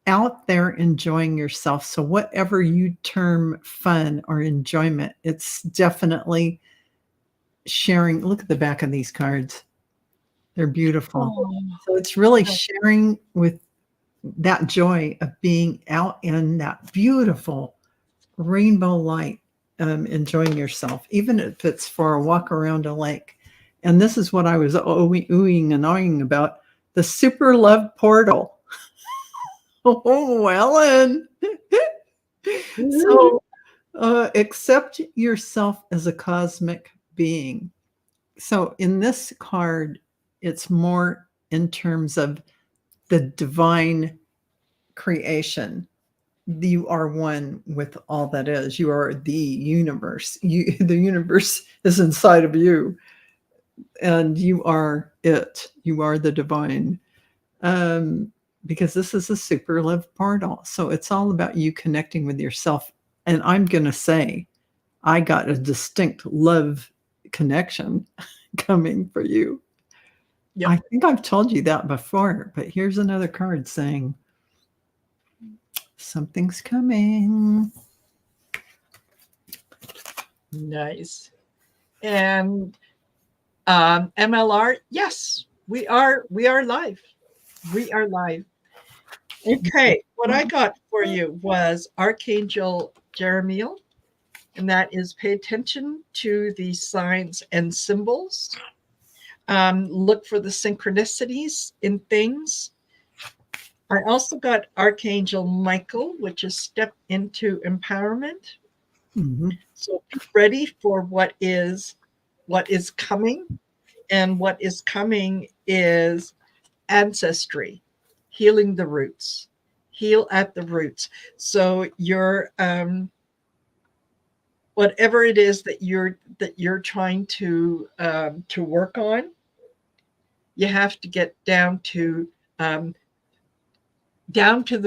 Out there enjoying yourself. So whatever you term fun or enjoyment, it's definitely sharing. Look at the back of these cards. They're beautiful. Oh, So it's really sharing with that joy of being out in that beautiful rainbow light, enjoying yourself, even if it's for a walk around a lake. And this is what I was oohing and awing about, the super love portal. Oh, Ellen. So accept yourself as a cosmic being. So in this card, it's more in terms of the divine creation. You are one with all that is. You are the universe. The universe is inside of you, and you are it. You are the divine. Because this is a super love portal. So it's all about you connecting with yourself. And I'm going to say, I got a distinct love connection coming for you. Yep. I think I've told you that before, but here's another card saying, something's coming. Nice. And MLR, yes, we are live. We are live. Okay, what I got for you was Archangel Jeremiel, and that is pay attention to the signs and symbols. Look for the synchronicities in things. I also got Archangel Michael, which is step into empowerment. Mm-hmm. So be ready for what is coming, and what is coming is ancestry. Healing the roots, heal at the roots. So you're whatever it is that you're trying to work on, you have to get down to the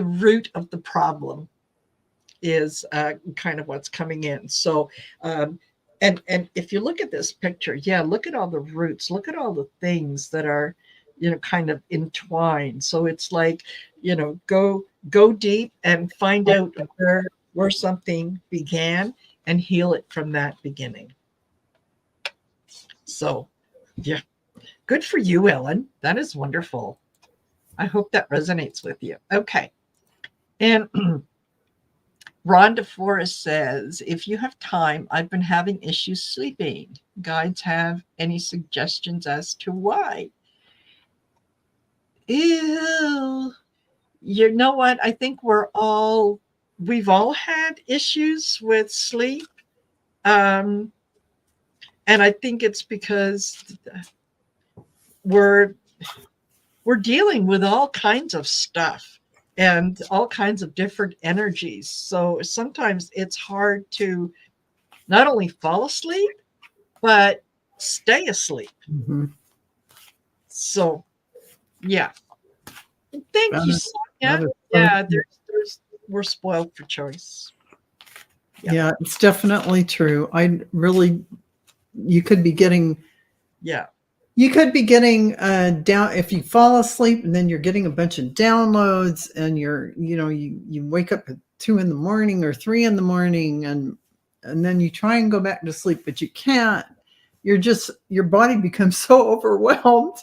root of the problem. Is kind of what's coming in. So and if you look at this picture, yeah, look at all the roots, look at all the things that are kind of entwined. So it's like, go deep and find out where something began and heal it from that beginning. So yeah, good for you, Ellen. That is wonderful. I hope that resonates with you. Okay. And Rhonda Forrest says, if you have time, I've been having issues sleeping. Guides have any suggestions as to why? Ew. You know what? I think we've all had issues with sleep. And I think it's because we're dealing with all kinds of stuff and all kinds of different energies. So sometimes it's hard to not only fall asleep, but stay asleep. Mm-hmm. So, yeah. Thank you, Sonia. Yeah, we're spoiled for choice. Yeah, it's definitely true. You could be getting Yeah. You could be getting down if you fall asleep and then you're getting a bunch of downloads and you wake up at 2 in the morning or 3 in the morning and then you try and go back to sleep, but you can't. Your body becomes so overwhelmed.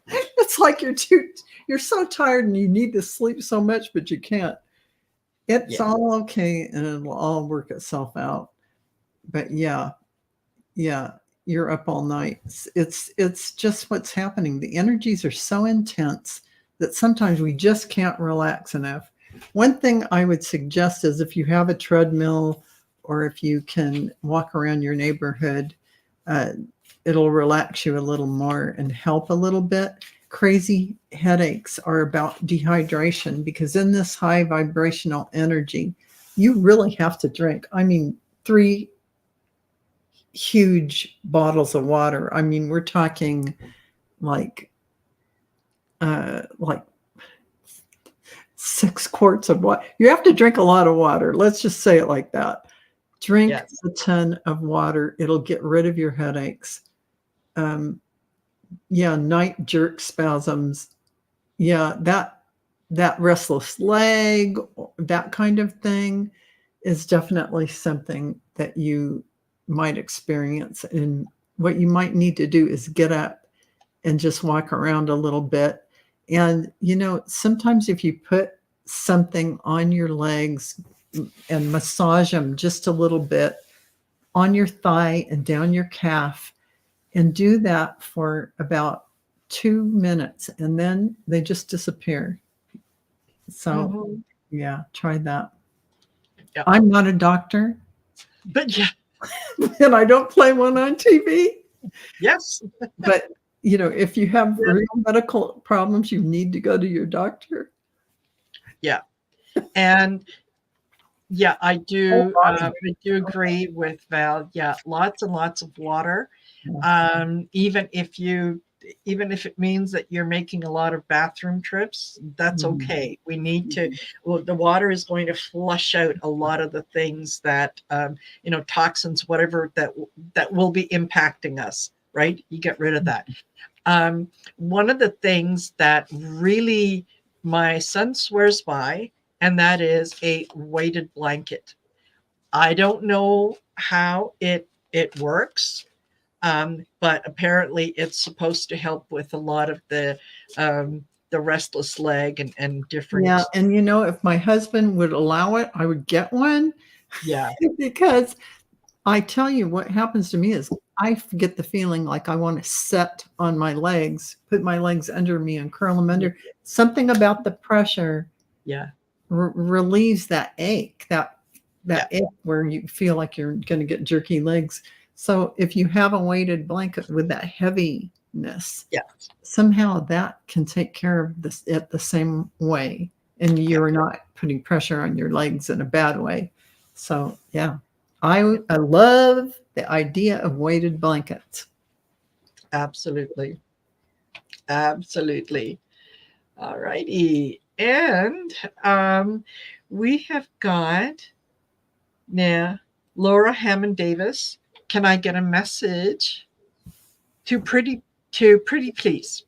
It's like you're so tired and you need to sleep so much, but you can't. It's all okay and it'll all work itself out. But yeah, you're up all night. It's just what's happening. The energies are so intense that sometimes we just can't relax enough. One thing I would suggest is if you have a treadmill or if you can walk around your neighborhood, it'll relax you a little more and help a little bit. Crazy headaches are about dehydration because in this high vibrational energy, you really have to drink. I mean, 3 huge bottles of water. I mean, we're talking like 6 quarts of water. You have to drink a lot of water. Let's just say it like that. Drink a ton of water. It'll get rid of your headaches. Night jerk spasms. Yeah, that restless leg, that kind of thing is definitely something that you might experience. And what you might need to do is get up and just walk around a little bit. And, sometimes if you put something on your legs and massage them just a little bit on your thigh and down your calf and do that for about 2 minutes and then they just disappear. So, try that. Yeah. I'm not a doctor. But yeah. And I don't play one on TV. Yes. But, if you have real medical problems, you need to go to your doctor. Yeah. And I do agree with Val. Yeah, lots and lots of water. Even if it means that you're making a lot of bathroom trips, that's okay. We need to. Well, the water is going to flush out a lot of the things that toxins, whatever that will be impacting us. Right? You get rid of that. One of the things that really my son swears by, and that is a weighted blanket. I don't know how it works, but apparently it's supposed to help with a lot of the restless leg and different. Yeah, and if my husband would allow it, I would get one. Yeah. Because I tell you what happens to me is I get the feeling like I want to sit on my legs, put my legs under me and curl them under. Something about the pressure relieves that ache, that ache where you feel like you're going to get jerky legs. So if you have a weighted blanket with that heaviness, somehow that can take care of this at the same way. And you're not putting pressure on your legs in a bad way. So, I love the idea of weighted blankets. Absolutely. Absolutely. All righty. And we have got now Laura Hammond Davis. Can I get a message to pretty please?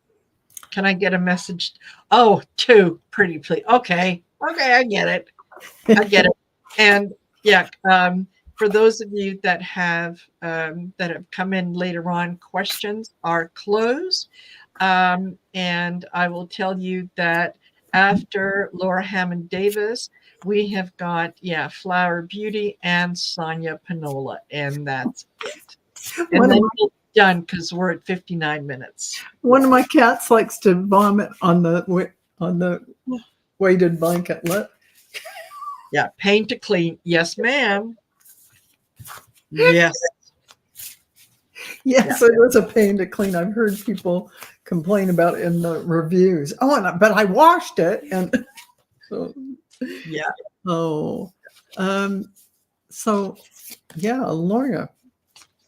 Can I get a message? Oh, to pretty please. Okay, I get it. And for those of you that have come in later on, questions are closed. And I will tell you that after Laura Hammond Davis, we have got Flower Beauty and Sonia Panola, and that's it. And then we'll be done because we're at 59 minutes. One of my cats likes to vomit on the weighted blanket. Yeah, pain to clean. Yes, ma'am. Yes. Yes, it was a pain to clean. I've heard people complain about it in the reviews. But I washed it, and so Laura.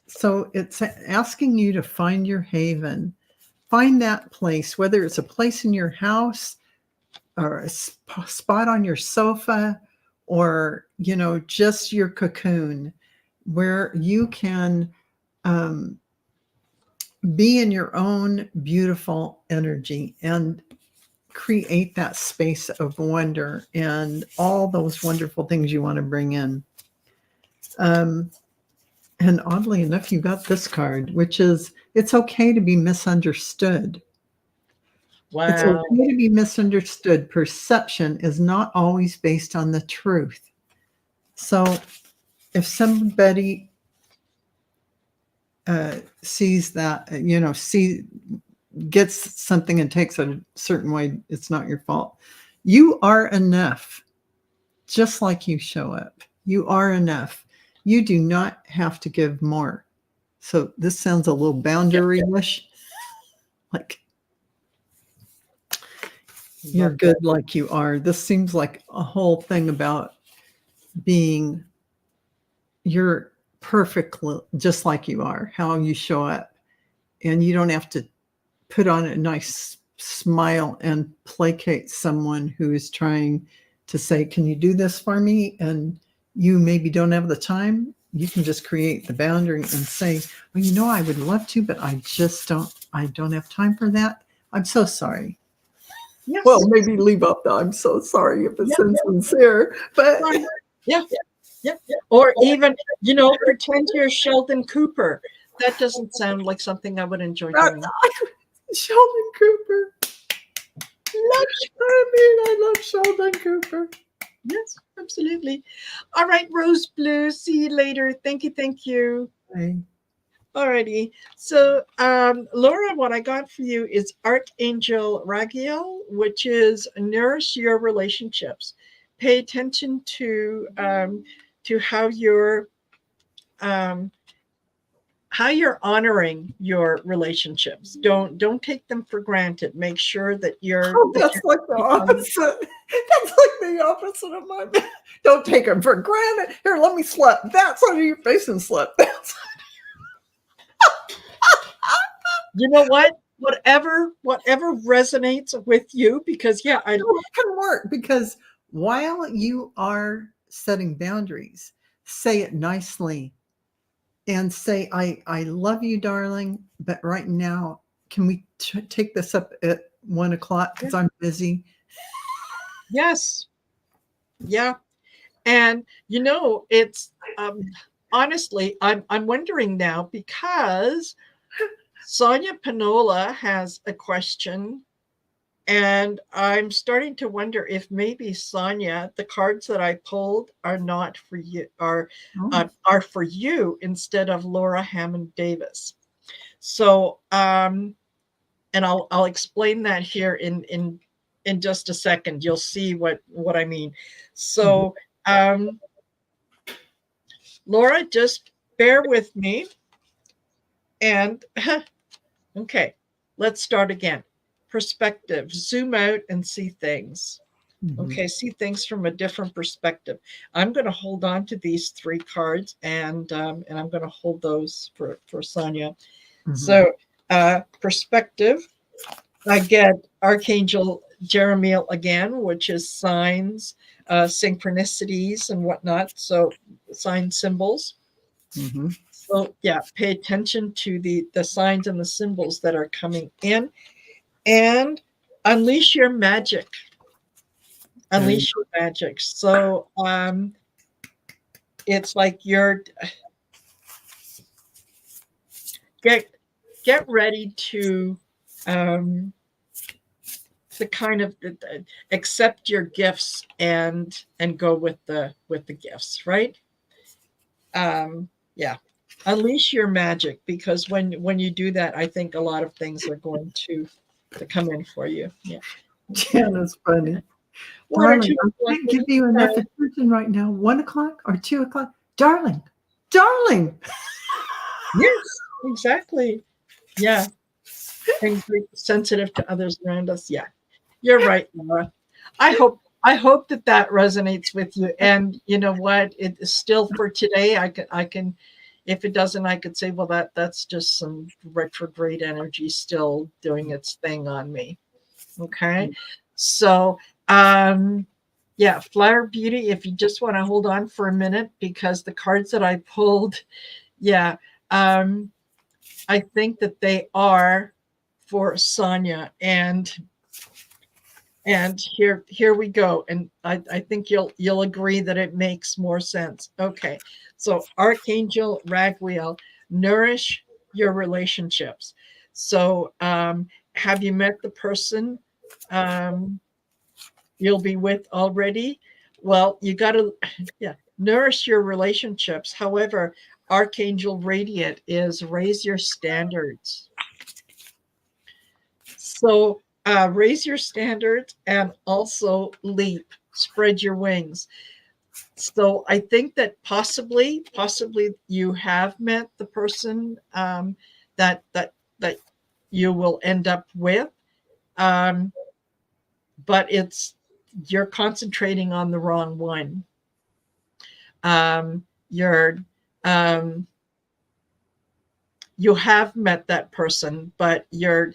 So it's asking you to find your haven, find that place, whether it's a place in your house or a spot on your sofa, or just your cocoon, where you can be in your own beautiful energy and create that space of wonder and all those wonderful things you want to bring in. And oddly enough, you got this card, which is, it's okay to be misunderstood. Wow. It's okay to be misunderstood. Perception is not always based on the truth. So if somebody sees that, gets something and takes it a certain way, it's not your fault. You are enough, just like you show up. You are enough. You do not have to give more. So this sounds a little boundary-ish. Like, you're good like you are. This seems like a whole thing about being, you're perfect just like you are, how you show up. And you don't have to put on a nice smile and placate someone who is trying to say, can you do this for me? And you maybe don't have the time. You can just create the boundary and say, well, I would love to, but I don't have time for that. I'm so sorry. Yes. Well, maybe leave up the I'm so sorry if it's insincere, but yeah. Or even, pretend you're Sheldon Cooper. That doesn't sound like something I would enjoy doing. Sheldon Cooper. I love Sheldon Cooper. Yes, absolutely. All right, Rose Blue. See you later. Thank you. Bye. Alrighty. So, Laura, what I got for you is Archangel Ragiel, which is nourish your relationships. Pay attention to how you're honoring your relationships. Don't take them for granted. Make sure that you're. That's like the opposite. That's like the opposite of my. Don't take them for granted. Here, let me slap that side of your face and slap that side. You know what? Whatever resonates with you, because it can work. Because while you are setting boundaries, say it nicely. And say, I love you, darling, but right now, can we take this up at 1 o'clock because I'm busy? Yes. Yeah. And, it's honestly, I'm wondering now, because Sonia Panola has a question, and I'm starting to wonder if maybe, Sonia, the cards that I pulled are not for you, are for you instead of Laura Hammond Davis. So, and I'll explain that here in just a second. You'll see what I mean. So, Laura, just bear with me. And okay, let's start again. Perspective. Zoom out and see things. Okay, see things from a different perspective. I'm going to hold on to these 3 cards, and I'm going to hold those for Sonia. So, perspective. I get Archangel Jeremiel again, which is signs, synchronicities, and whatnot. So, sign symbols. So, pay attention to the signs and the symbols that are coming in, and unleash your magic. Unleash your magic. So, it's like you're get ready to kind of accept your gifts and go with the gifts, right? Unleash your magic, because when you do that, I think a lot of things are going to come in for you. Yeah. Jana's funny. Darling, I can't give you enough attention right now. 1 o'clock or 2 o'clock? Darling. Yes, exactly. Yeah. And sensitive to others around us. Yeah, you're right, Laura. I hope that resonates with you. And you know what? It is still for today. I can, if it doesn't, I could say, well, that's just some retrograde energy still doing its thing on me. Okay. So, Flower Beauty, if you just want to hold on for a minute, because the cards that I pulled, I think that they are for Sonia, and here we go. And I think you'll agree that it makes more sense. Okay, so Archangel Raguel, nourish your relationships. So have you met the person you'll be with already? Well, you got to, yeah, nourish your relationships. However, Archangel Radiant is raise your standards. So raise your standards and also leap, spread your wings. So I think that possibly you have met the person that you will end up with, but you're concentrating on the wrong one. You have met that person, but they're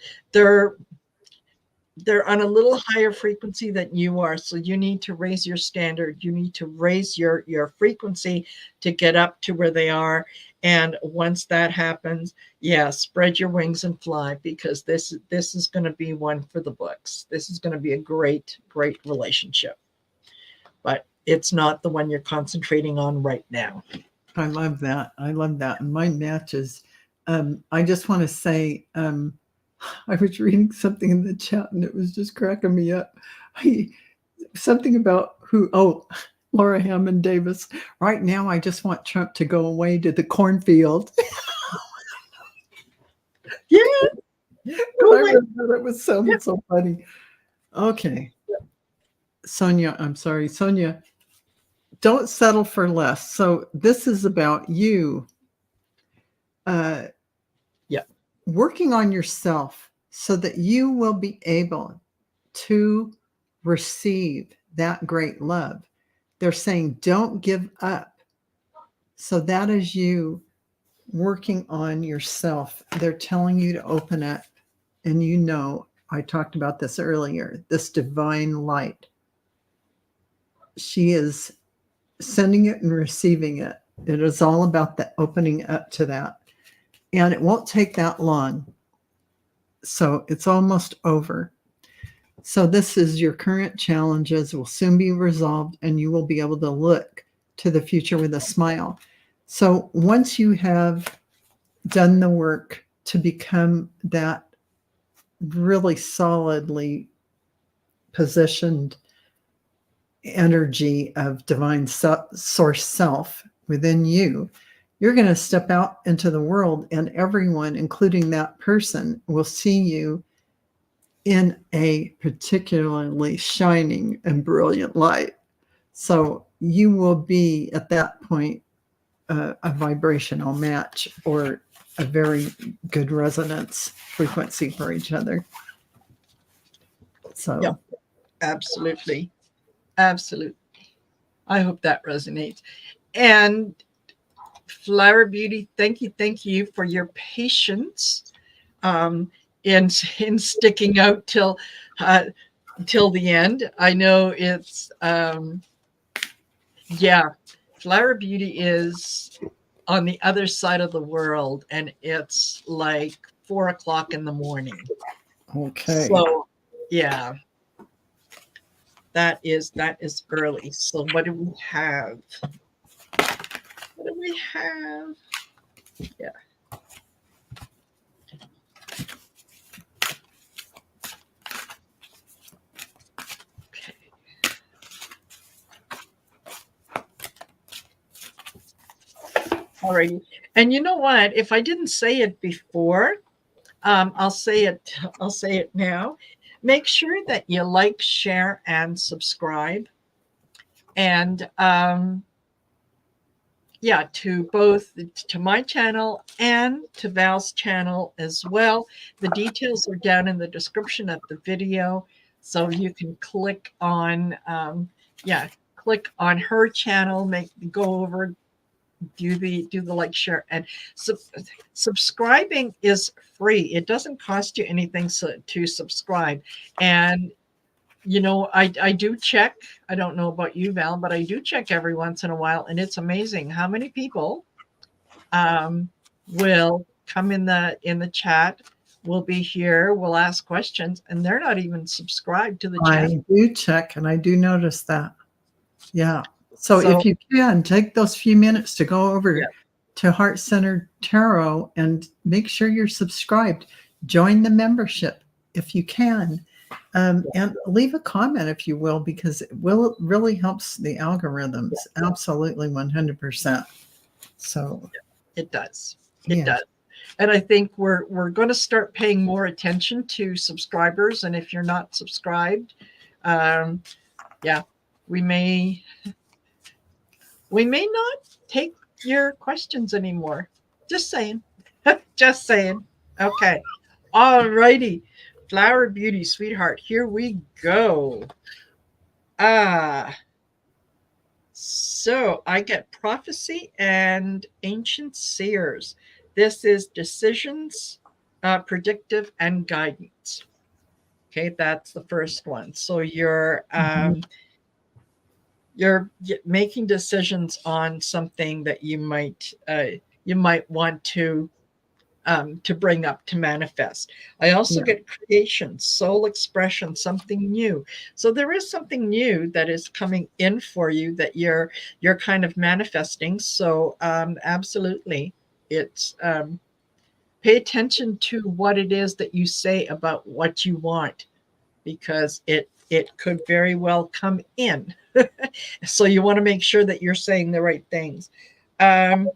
on a little higher frequency than you are. So you need to raise your standard. You need to raise your frequency to get up to where they are. And once that happens, yeah, spread your wings and fly, because this is going to be one for the books. This is going to be a great relationship. But it's not the one you're concentrating on right now. I love that. I love that. And mine matches. I just want to say, I was reading something in the chat and it was just cracking me up. Something about Laura Hammond Davis. Right now, I just want Trump to go away to the cornfield. Yeah. It was so funny. Okay. Sonia, I'm sorry. Sonia, don't settle for less. So this is about you. Working on yourself so that you will be able to receive that great love. They're saying, don't give up. So that is you working on yourself. They're telling you to open up. And I talked about this earlier, this divine light. She is sending it and receiving it. It is all about the opening up to that. And it won't take that long. So it's almost over. So this is your current challenges will soon be resolved, and you will be able to look to the future with a smile. So once you have done the work to become that really solidly positioned energy of divine source self within you, you're going to step out into the world, and everyone, including that person, will see you in a particularly shining and brilliant light. So you will be at that point a vibrational match, or a very good resonance frequency for each other. So yeah, absolutely. I hope that resonates. And Flower Beauty, thank you for your patience in sticking out till the end. I know it's Flower Beauty is on the other side of the world, and it's like 4 o'clock in the morning. Okay. So yeah, that is early. So what do we have? What do we have? Yeah. Okay. All right. And you know what? If I didn't say it before, I'll say it now. Make sure that you like, share, and subscribe. And to my channel and to Val's channel as well. The details are down in the description of the video, so you can click on her channel, go over, do the like, share, and subscribing is free. It doesn't cost you anything to subscribe. And I do check. I don't know about you, Val, but I do check every once in a while, and it's amazing how many people will come in the chat. We'll be here. We'll ask questions, and they're not even subscribed to the chat. I do check, and I do notice that. Yeah. So if you can, take those few minutes to go over to Heart Centered Tarot and make sure you're subscribed. Join the membership if you can. And leave a comment if you will, because it really helps the algorithms. Absolutely, 100%. So it does. It does. And I think we're going to start paying more attention to subscribers. And if you're not subscribed, we may not take your questions anymore. Just saying. Just saying. Okay. All righty. Flower Beauty, sweetheart. Here we go. So I get prophecy and ancient seers. This is decisions, predictive, and guidance. Okay, that's the first one. So you're making decisions on something that you might want to bring up, to manifest. I also get creation, soul expression, something new. So there is something new that is coming in for you that you're kind of manifesting. So absolutely, it's pay attention to what it is that you say about what you want, because it could very well come in. So you want to make sure that you're saying the right things. And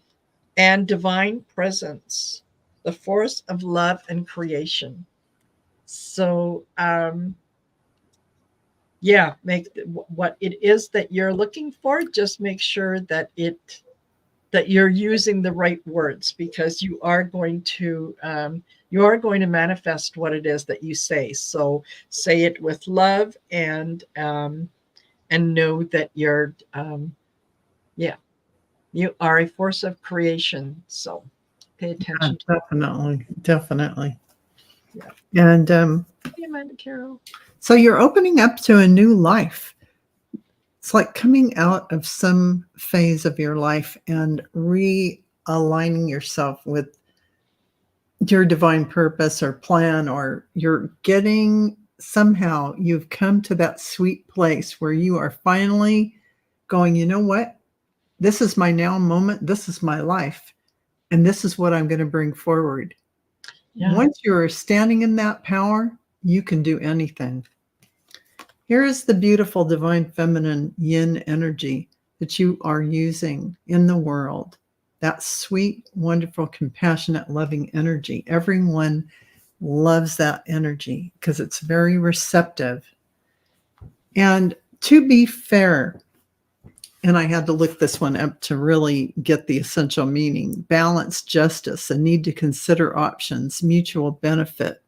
divine presence, the force of love and creation. So make what it is that you're looking for, just make sure that you're using the right words, because you are going to manifest what it is that you say. So say it with love, and know that you're you are a force of creation. So pay attention to definitely. Yeah. And Amanda Carol. So you're opening up to a new life. It's like coming out of some phase of your life and realigning yourself with your divine purpose or plan, or you've come to that sweet place where you are finally going, you know what? This is my now moment. This is my life. And this is what I'm going to bring forward. Yeah. Once you're standing in that power, you can do anything. Here is the beautiful divine feminine yin energy that you are using in the world. That sweet, wonderful, compassionate, loving energy. Everyone loves that energy because it's very receptive. And to be fair, and I had to look this one up to really get the essential meaning: balance, justice, a need to consider options, mutual benefit,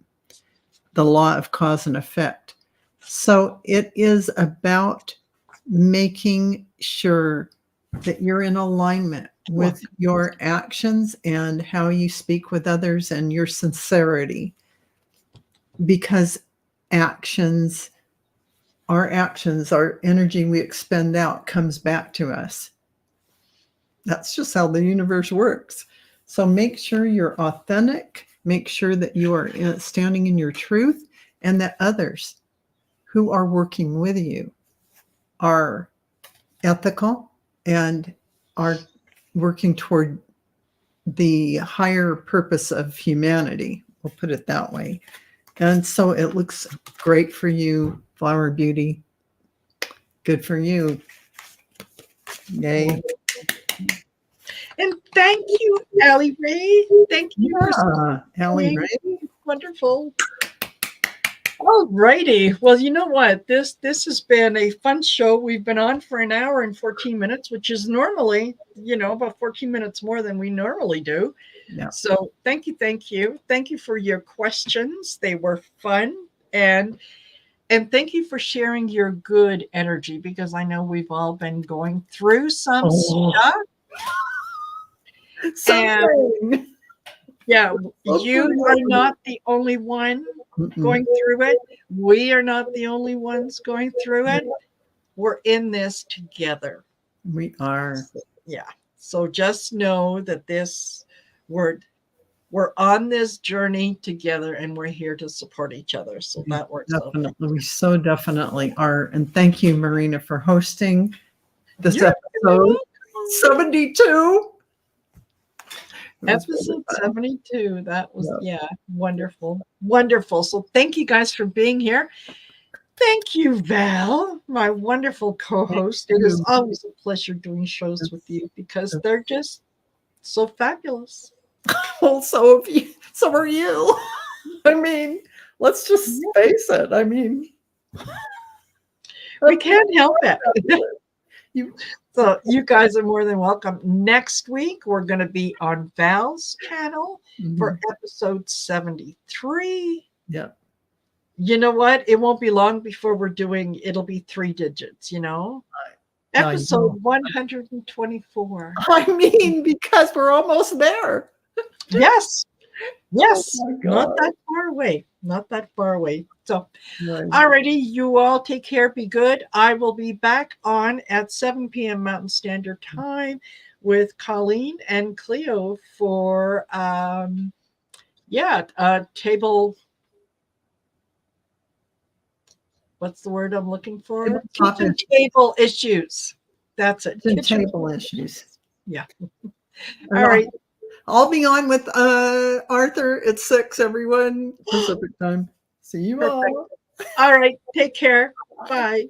the law of cause and effect. So it is about making sure that you're in alignment with your actions and how you speak with others and your sincerity, because our energy we expend out comes back to us. That's just how the universe works. So make sure you're authentic, make sure that you are standing in your truth, and that others who are working with you are ethical and are working toward the higher purpose of humanity. We'll put it that way. And so it looks great for you, Flower Beauty. Good for you. Yay. And thank you, Aley Ray. Thank you. Aley Ray. Wonderful. All righty. Well, you know what? This has been a fun show. We've been on for an hour and 14 minutes, which is normally, about 14 minutes more than we normally do. Yeah. So thank you. Thank you. Thank you for your questions. They were fun. And thank you for sharing your good energy, because I know we've all been going through some stuff. And you are not the only one going through it. We are not the only ones going through it. We're in this together. We are. Yeah. So just know that this word we're on this journey together, and we're here to support each other. So that works out. Definitely. We so definitely are. And thank you, Marina, for hosting this episode 72. Episode 72. That was, wonderful. Wonderful. So thank you guys for being here. Thank you, Val, my wonderful co-host. It is always a pleasure doing shows with you because they're just so fabulous. Well, so are you. I mean, let's just face it. I mean, we can't help it. So you guys are more than welcome. Next week, we're going to be on Val's channel for episode 73. Yeah. You know what? It won't be long before it'll be 3 digits, Episode 124. I mean, because we're almost there. Yes. Not that far away. Not that far away. So, alrighty, you all take care. Be good. I will be back on at 7 p.m. Mountain Standard Time with Colleen and Cleo for, table. What's the word I'm looking for? Kitchen table issues. That's it. Kitchen table issues. Yeah. All right. I'll be on with Arthur at 6, everyone, Pacific time. See you all. All right. Take care. Bye.